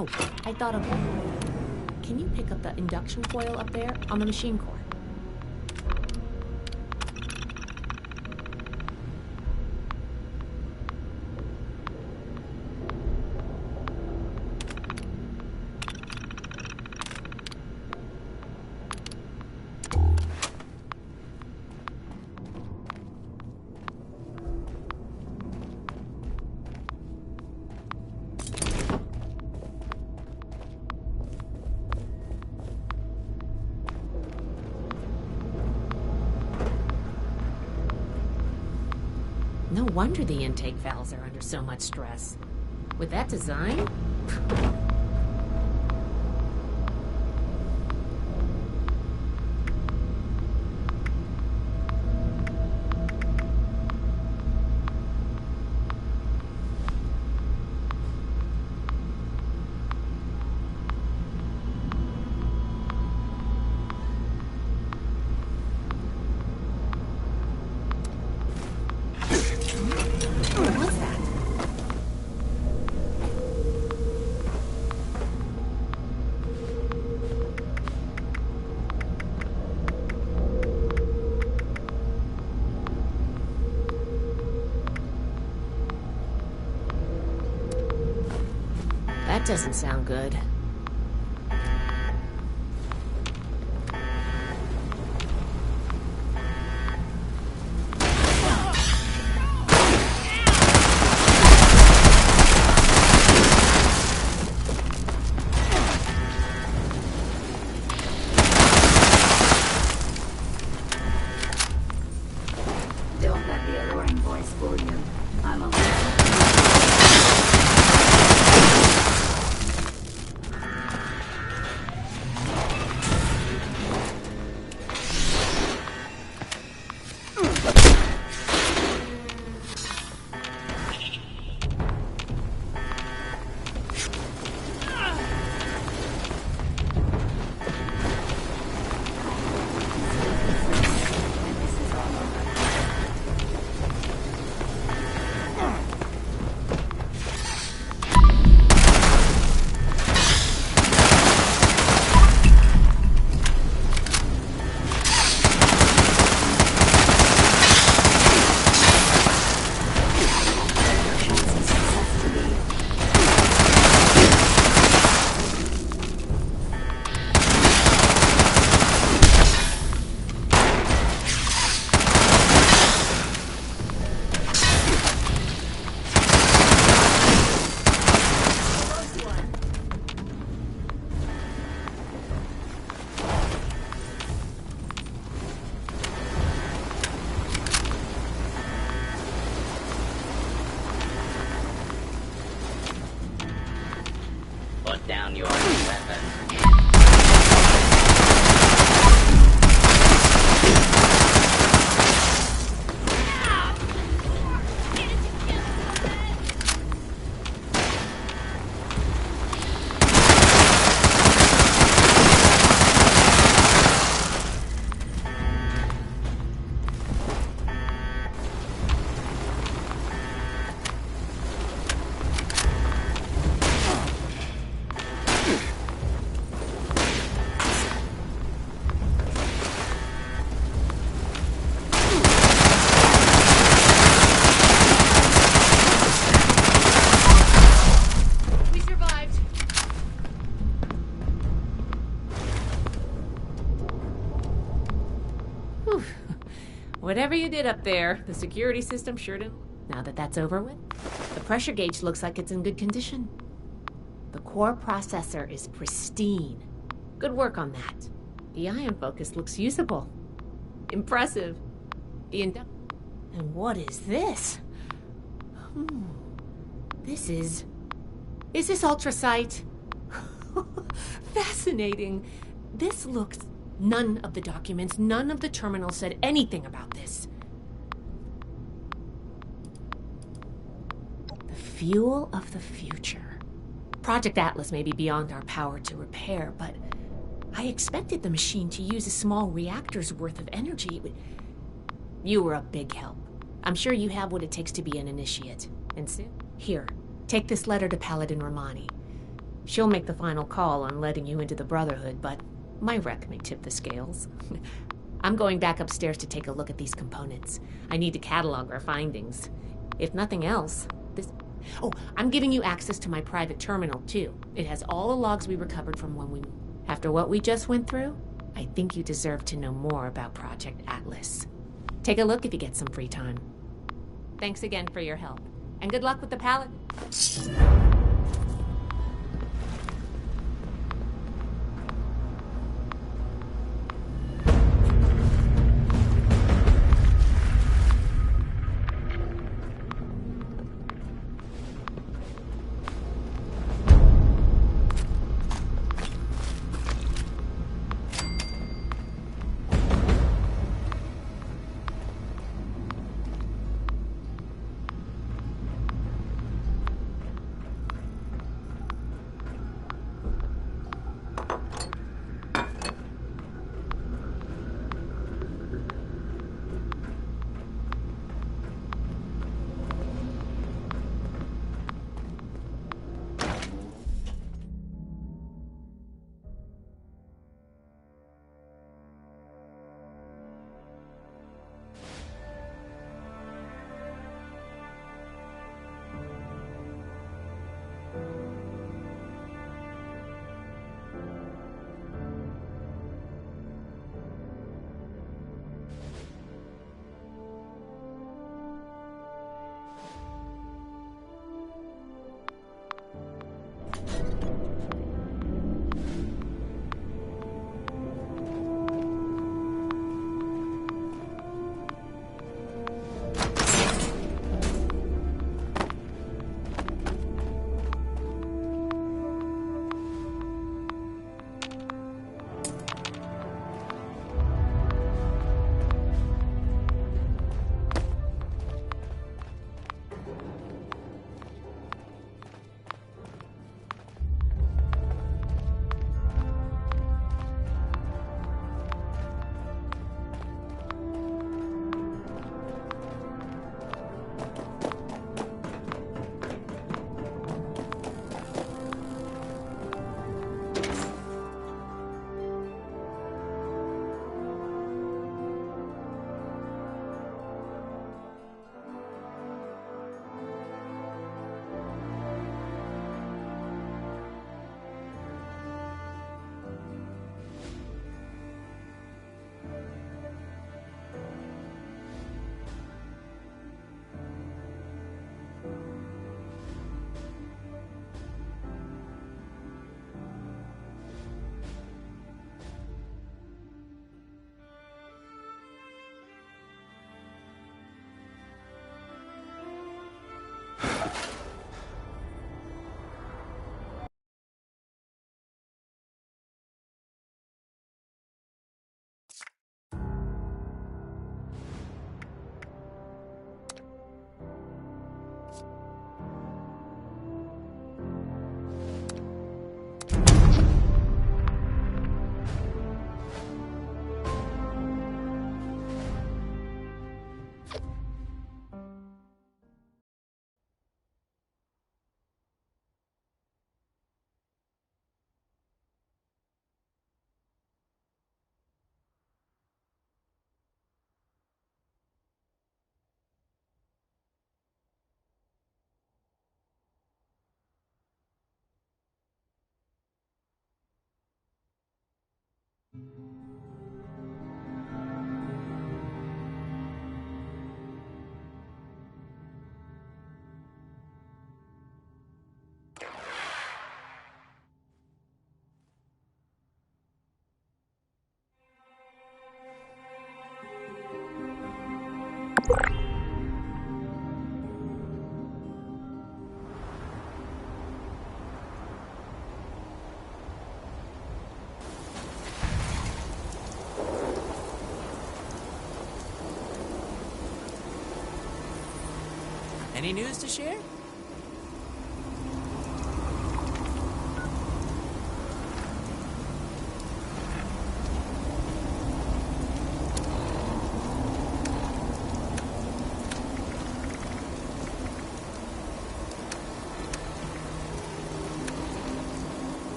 [SPEAKER 22] Oh, I thought of one. Can you pick up the induction foil up there on the machine core? No wonder the intake valves are under so much stress. With that design? That doesn't sound good.
[SPEAKER 1] Don't let the alluring voice fool you. I'm a
[SPEAKER 7] Put down your weapon.
[SPEAKER 22] We survived. Whew. Whatever you did up there, the security system sure didn't. Now that that's over with, the pressure gauge looks like it's in good condition. The core processor is pristine. Good work on that. The ion focus looks usable. Impressive. And what is this? This is... Is this ultrasight? Fascinating. This looks... None of the documents, none of the terminals said anything about this. The fuel of the future. Project Atlas may be beyond our power to repair, but I expected the machine to use a small reactor's worth of energy. You were a big help. I'm sure you have what it takes to be an initiate. And soon, here, take this letter to Paladin Romani. She'll make the final call on letting you into the Brotherhood, but my wreck may tip the scales. I'm going back upstairs to take a look at these components. I need to catalog our findings. If nothing else, this... Oh, I'm giving you access to my private terminal, too. It has all the logs we recovered from when we... After what we just went through, I think you deserve to know more about Project Atlas. Take a look if you get some free time. Thanks again for your help. And good luck with the Paladin.
[SPEAKER 11] Any news to share?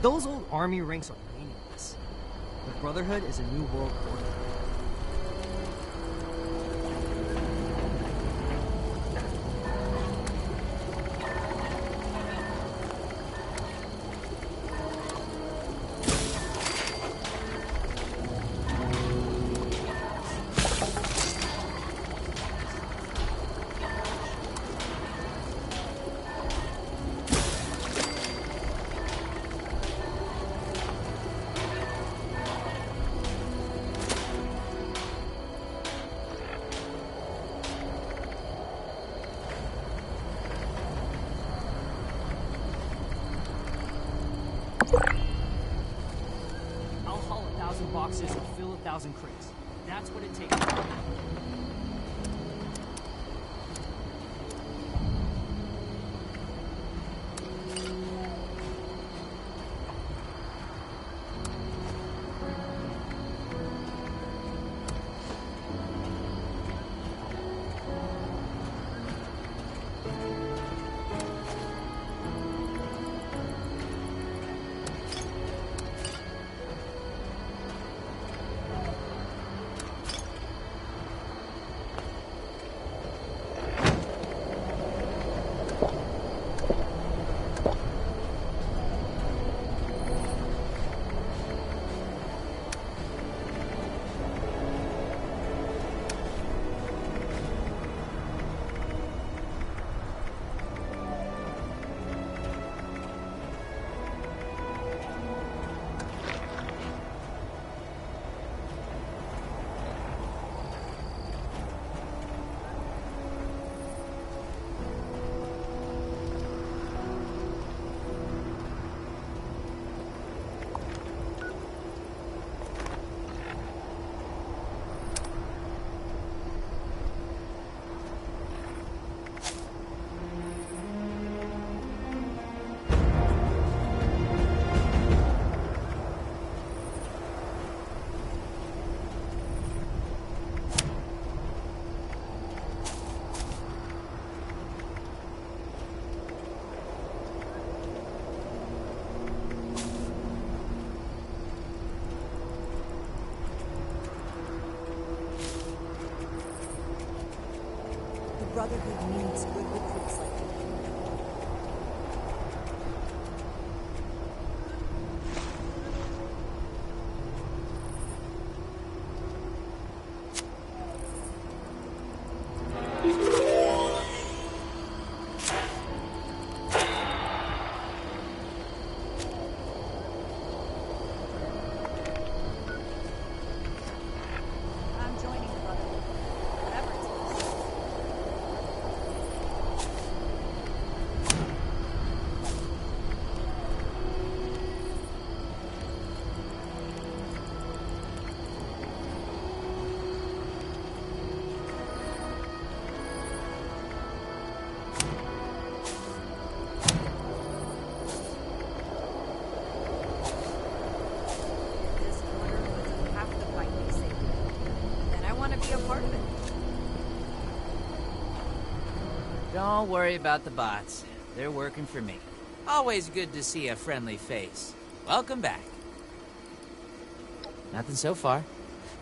[SPEAKER 8] Those old army ranks are meaningless. The Brotherhood is a new world order. I'll haul 1,000 boxes and fill 1,000 crates. That's what it takes.
[SPEAKER 10] Brotherhood needs good recruits like you.
[SPEAKER 12] I'm joining the Brotherhood. Whatever it is. This Brotherhood doesn't have to fight me safely. Then I want to be a part of it.
[SPEAKER 11] Don't worry about the bots. They're working for me. Always good to see a friendly face. Welcome back. Nothing so far.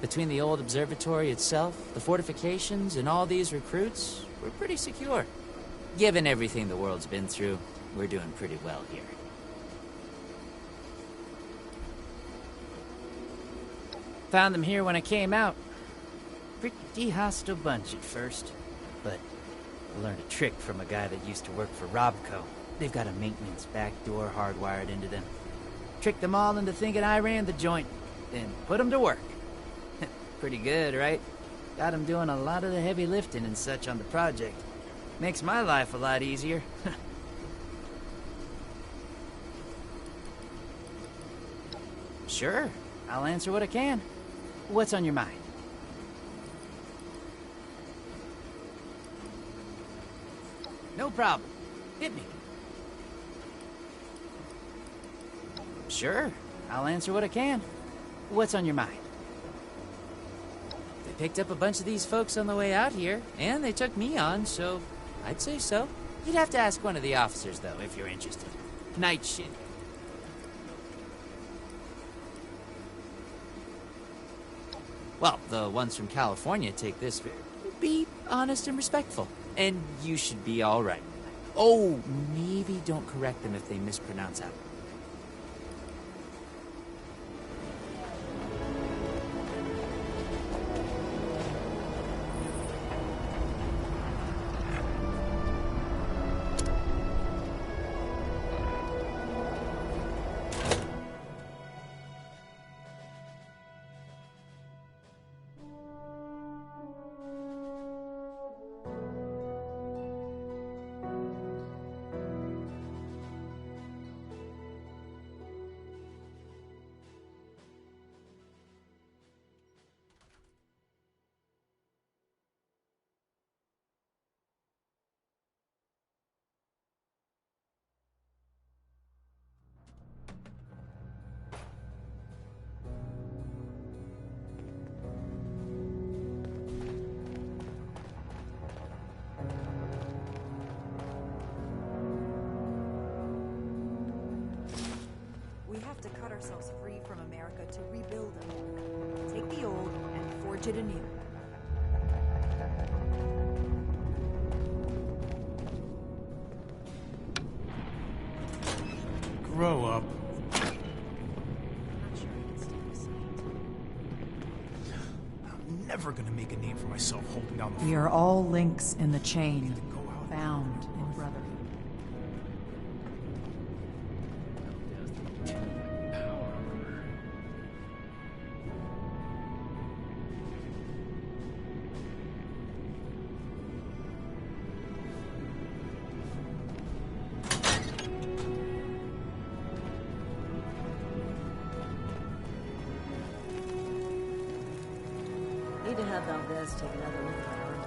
[SPEAKER 11] Between the old observatory itself, the fortifications, and all these recruits, we're pretty secure. Given everything the world's been through, we're doing pretty well here. Found them here when I came out. Pretty hostile bunch at first, but I learned a trick from a guy that used to work for Robco. They've got a maintenance back door hardwired into them. Tricked them all into thinking I ran the joint, then put them to work. Pretty good, right? Got them doing a lot of the heavy lifting and such on the project. Makes my life a lot easier. Sure, I'll answer what I can. What's on your mind? No problem. Hit me. Sure, I'll answer what I can. What's on your mind? They picked up a bunch of these folks on the way out here, and they took me on, so I'd say so. You'd have to ask one of the officers, though, if you're interested. Night shift. Well, the ones from California take this. Be honest and respectful, and you should be all right. Oh, maybe don't correct them if they mispronounce out.
[SPEAKER 4] We have to cut ourselves free from America to rebuild America. Take the old and forge it anew.
[SPEAKER 18] Grow up. I'm never gonna make a name for myself holding down the
[SPEAKER 16] We are all links in the chain, bound in brotherhood.
[SPEAKER 10] Need to have Valdez take another look at our armor.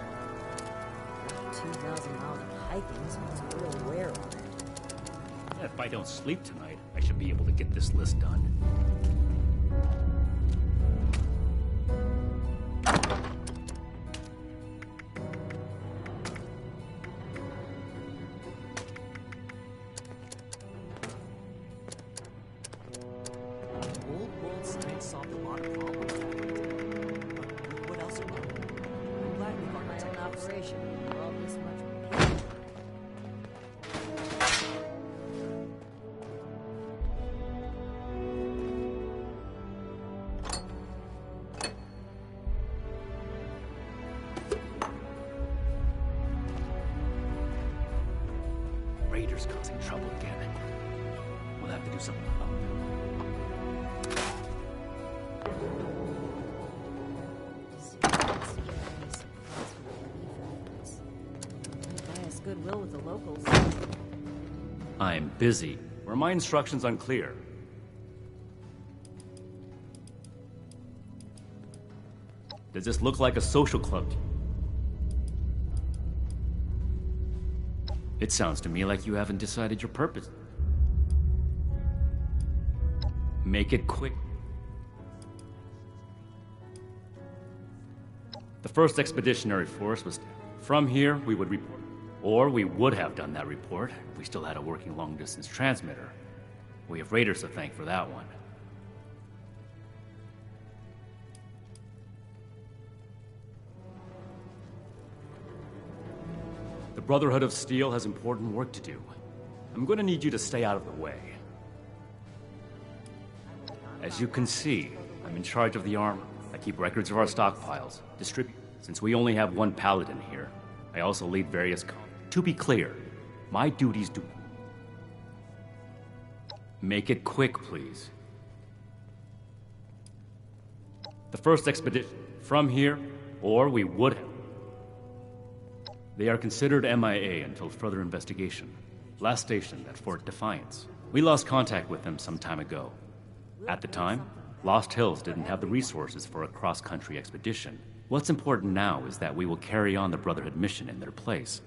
[SPEAKER 10] 2,000 miles of hiking, so it's real wear on it.
[SPEAKER 13] If I don't sleep tonight, I should be able to get this list done.
[SPEAKER 8] Old world science solved a lot of problems back in the day. But what else about it? I'm glad we got
[SPEAKER 10] My own operation. We're all this much.
[SPEAKER 13] Raiders causing trouble again. We'll have to do something about it.
[SPEAKER 10] Bias goodwill with the locals.
[SPEAKER 13] I'm busy. Were my instructions unclear? Does this look like a social club to you? It sounds to me like you haven't decided your purpose. Make it quick. The 1st Expeditionary Force was... From here, we would report. Or we would have done that report if we still had a working long-distance transmitter. We have Raiders to thank for that one. The Brotherhood of Steel has important work to do. I'm going to need you to stay out of the way. As you can see, I'm in charge of the armor. I keep records of our stockpiles, distribute. Since we only have one paladin here, I also lead various... To be clear, my duties do... Make it quick, please. The 1st expedition... From here, or we would have... They are considered MIA until further investigation. Last stationed at Fort Defiance. We lost contact with them some time ago. At the time, Lost Hills didn't have the resources for a cross-country expedition. What's important now is that we will carry on the Brotherhood mission in their place.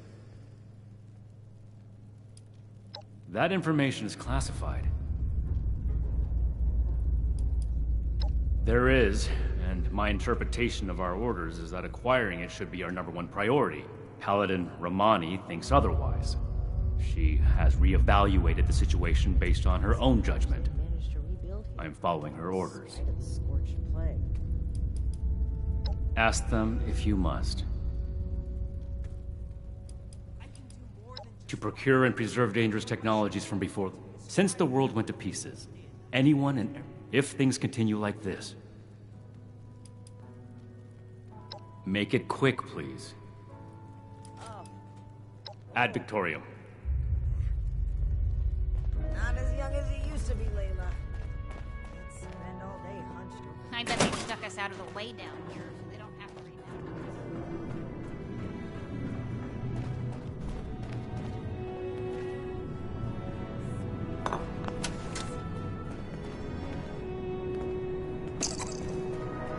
[SPEAKER 13] That information is classified. There is, and my interpretation of our orders is that acquiring it should be our #1 priority. Paladin Romani thinks otherwise. She has reevaluated the situation based on her own judgment. I'm following her orders. Ask them if you must. To procure and preserve dangerous technologies from before them. Since the world went to pieces, anyone and if things continue like this. Make it quick, please. Ad Victorium.
[SPEAKER 10] Not as young as he used to be, Layla. He'd spend all day hunched over.
[SPEAKER 21] I bet they stuck us out of the way down here, so they don't have to remember.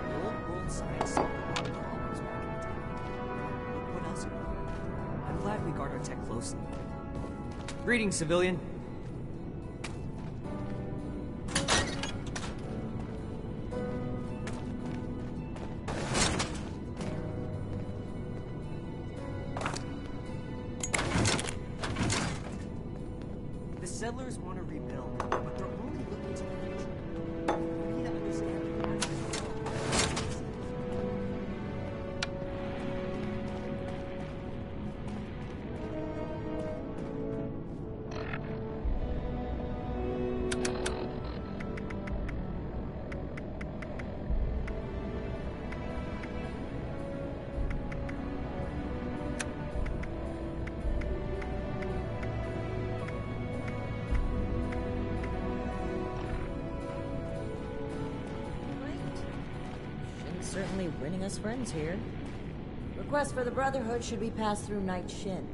[SPEAKER 8] The old world science saw a lot of problems back in the day. Look what else we got. I'm glad we guard our tech closely. Greetings, civilian. The settlers want to rebuild, but they're only looking to the future. We need to understand the patterns of the world.
[SPEAKER 10] Shin's certainly winning us friends here. Request for the Brotherhood should be passed through Night Shin.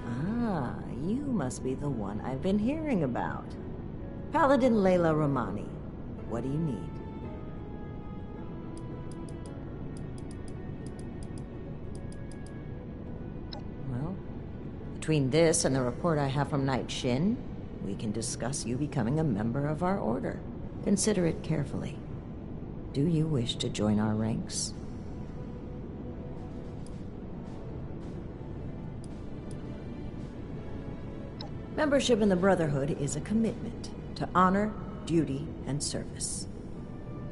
[SPEAKER 10] Ah, you must be the one I've been hearing about. Paladin Layla Romani. What do you need? Well, between this and the report I have from Night Shin, we can discuss you becoming a member of our order. Consider it carefully. Do you wish to join our ranks? Membership in the Brotherhood is a commitment to honor, duty, and service.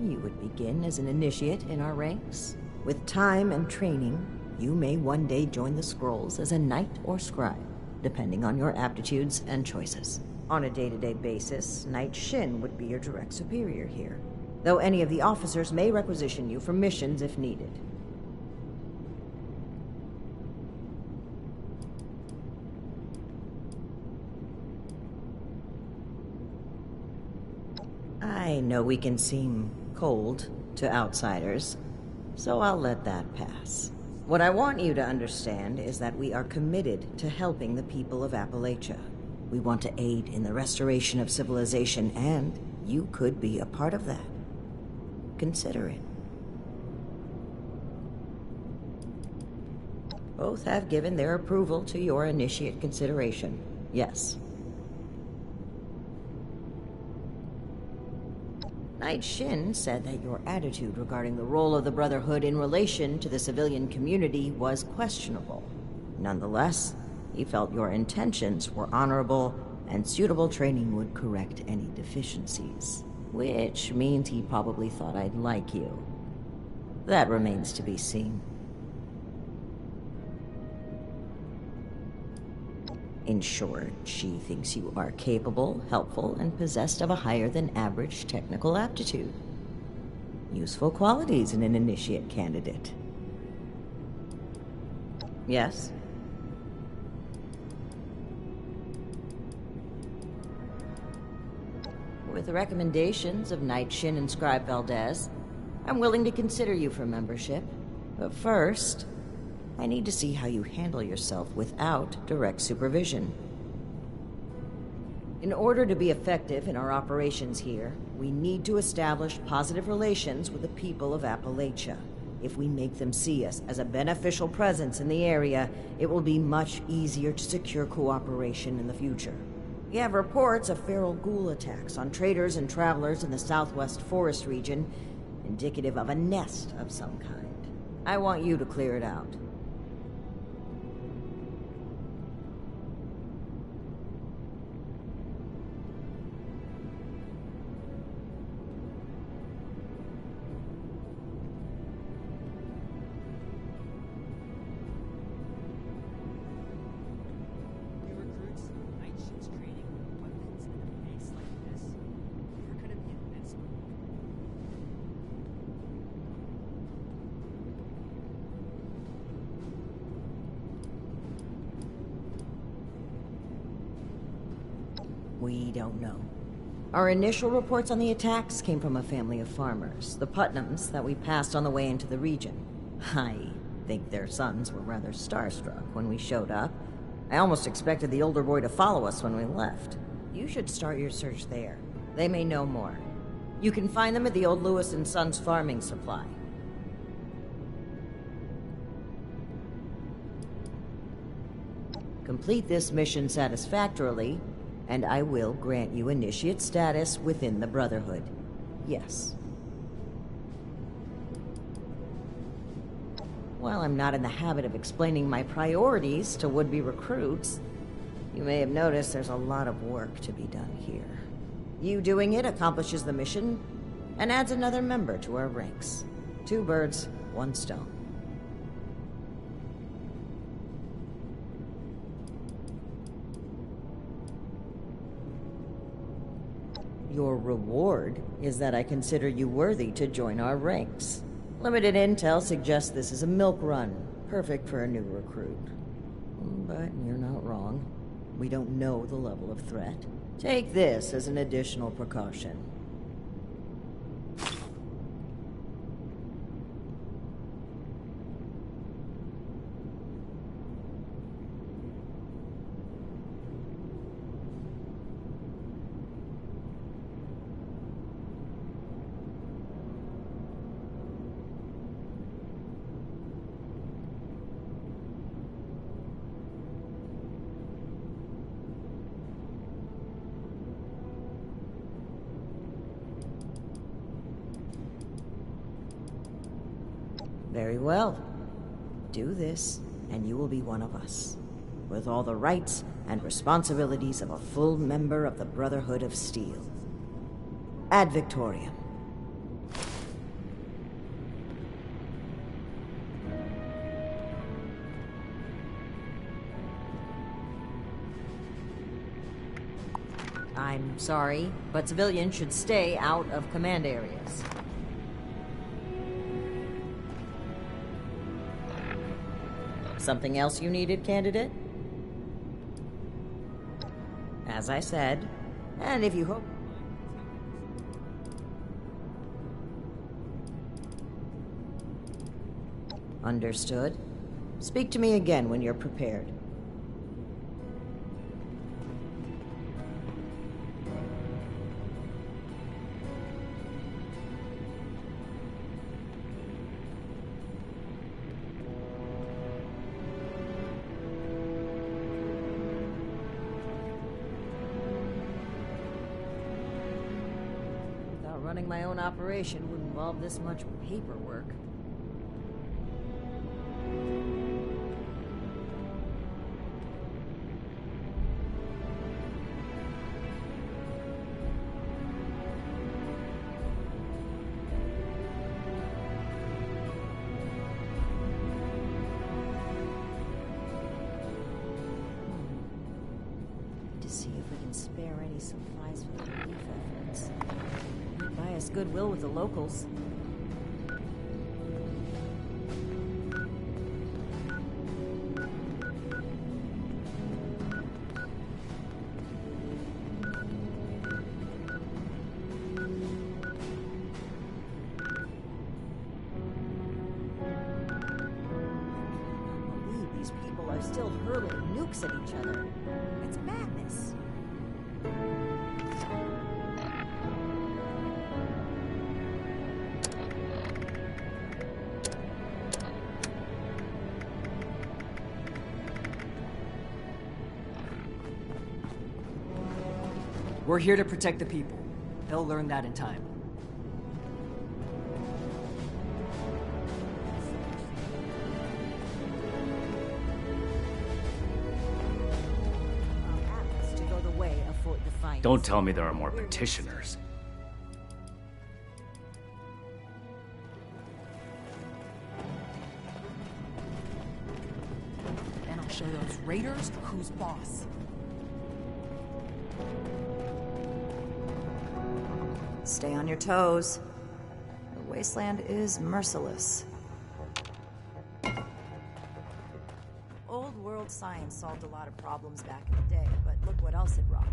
[SPEAKER 10] You would begin as an initiate in our ranks. With time and training, you may one day join the scrolls as a knight or scribe, depending on your aptitudes and choices. On a day-to-day basis, Knight Shin would be your direct superior here, though any of the officers may requisition you for missions if needed. I know we can seem cold to outsiders, so I'll let that pass. What I want you to understand is that we are committed to helping the people of Appalachia. We want to aid in the restoration of civilization, and you could be a part of that. Consider it. Both have given their approval to your initiate consideration. Yes. Knight Shin said that your attitude regarding the role of the Brotherhood in relation to the civilian community was questionable. Nonetheless, he felt your intentions were honorable and suitable training would correct any deficiencies. Which means he probably thought I'd like you. That remains to be seen. In short, she thinks you are capable, helpful, and possessed of a higher-than-average technical aptitude. Useful qualities in an initiate candidate. Yes? With the recommendations of Knight Shin and Scribe Valdez, I'm willing to consider you for membership. But first, I need to see how you handle yourself without direct supervision. In order to be effective in our operations here, we need to establish positive relations with the people of Appalachia. If we make them see us as a beneficial presence in the area, it will be much easier to secure cooperation in the future. We have reports of feral ghoul attacks on traders and travelers in the southwest forest region, indicative of a nest of some kind. I want you to clear it out. We don't know. Our initial reports on the attacks came from a family of farmers, the Putnams, that we passed on the way into the region. I think their sons were rather starstruck when we showed up. I almost expected the older boy to follow us when we left. You should start your search there. They may know more. You can find them at the old Lewis & Sons farming supply. Complete this mission satisfactorily, and I will grant you initiate status within the Brotherhood. Yes. While I'm not in the habit of explaining my priorities to would-be recruits, you may have noticed there's a lot of work to be done here. You doing it accomplishes the mission and adds another member to our ranks. 2 birds, 1 stone. Your reward is that I consider you worthy to join our ranks. Limited intel suggests this is a milk run, perfect for a new recruit. But you're not wrong. We don't know the level of threat. Take this as an additional precaution. Very well. Do this, and you will be one of us, with all the rights and responsibilities of a full member of the Brotherhood of Steel. Ad Victoriam. I'm sorry, but civilians should stay out of command areas. Something else you needed, candidate? As I said, and if you hope... Understood. Speak to me again when you're prepared. Running my own operation would involve this much paperwork. To see if we can spare any supplies for the relief efforts. Buy us goodwill with the locals. These people are still hurling nukes at each other. It's madness.
[SPEAKER 8] We're here to protect the people. They'll learn that in time.
[SPEAKER 10] To go the way of Fort Defiance.
[SPEAKER 13] Don't tell me there are more petitioners.
[SPEAKER 16] Then I'll show those raiders who's boss.
[SPEAKER 4] Stay on your toes. The wasteland is merciless. Old world science solved a lot of problems back in the day, but look what else it wrought.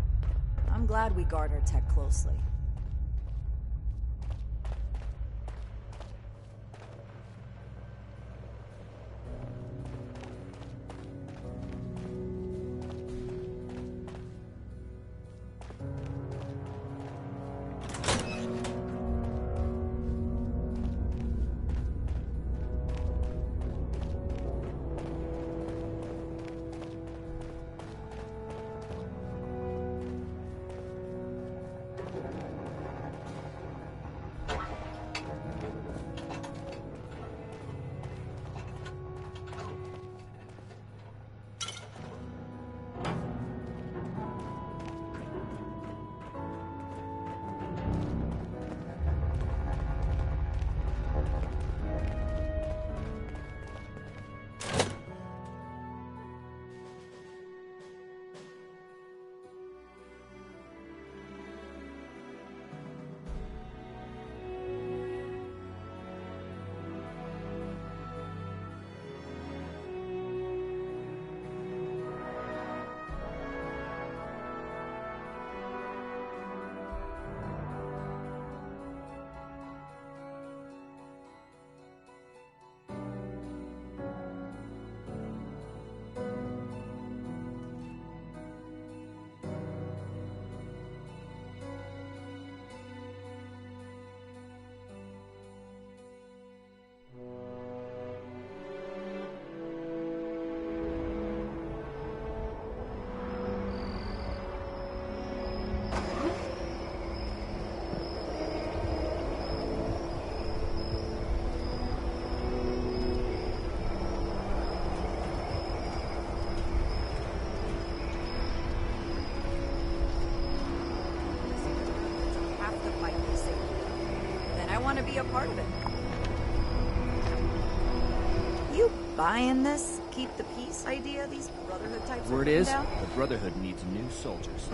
[SPEAKER 4] I'm glad we guard our tech closely. Want to be a part of it. You buying this keep the peace idea these Brotherhood types
[SPEAKER 9] Word
[SPEAKER 4] are
[SPEAKER 9] is,
[SPEAKER 4] down?
[SPEAKER 9] the Brotherhood needs new soldiers.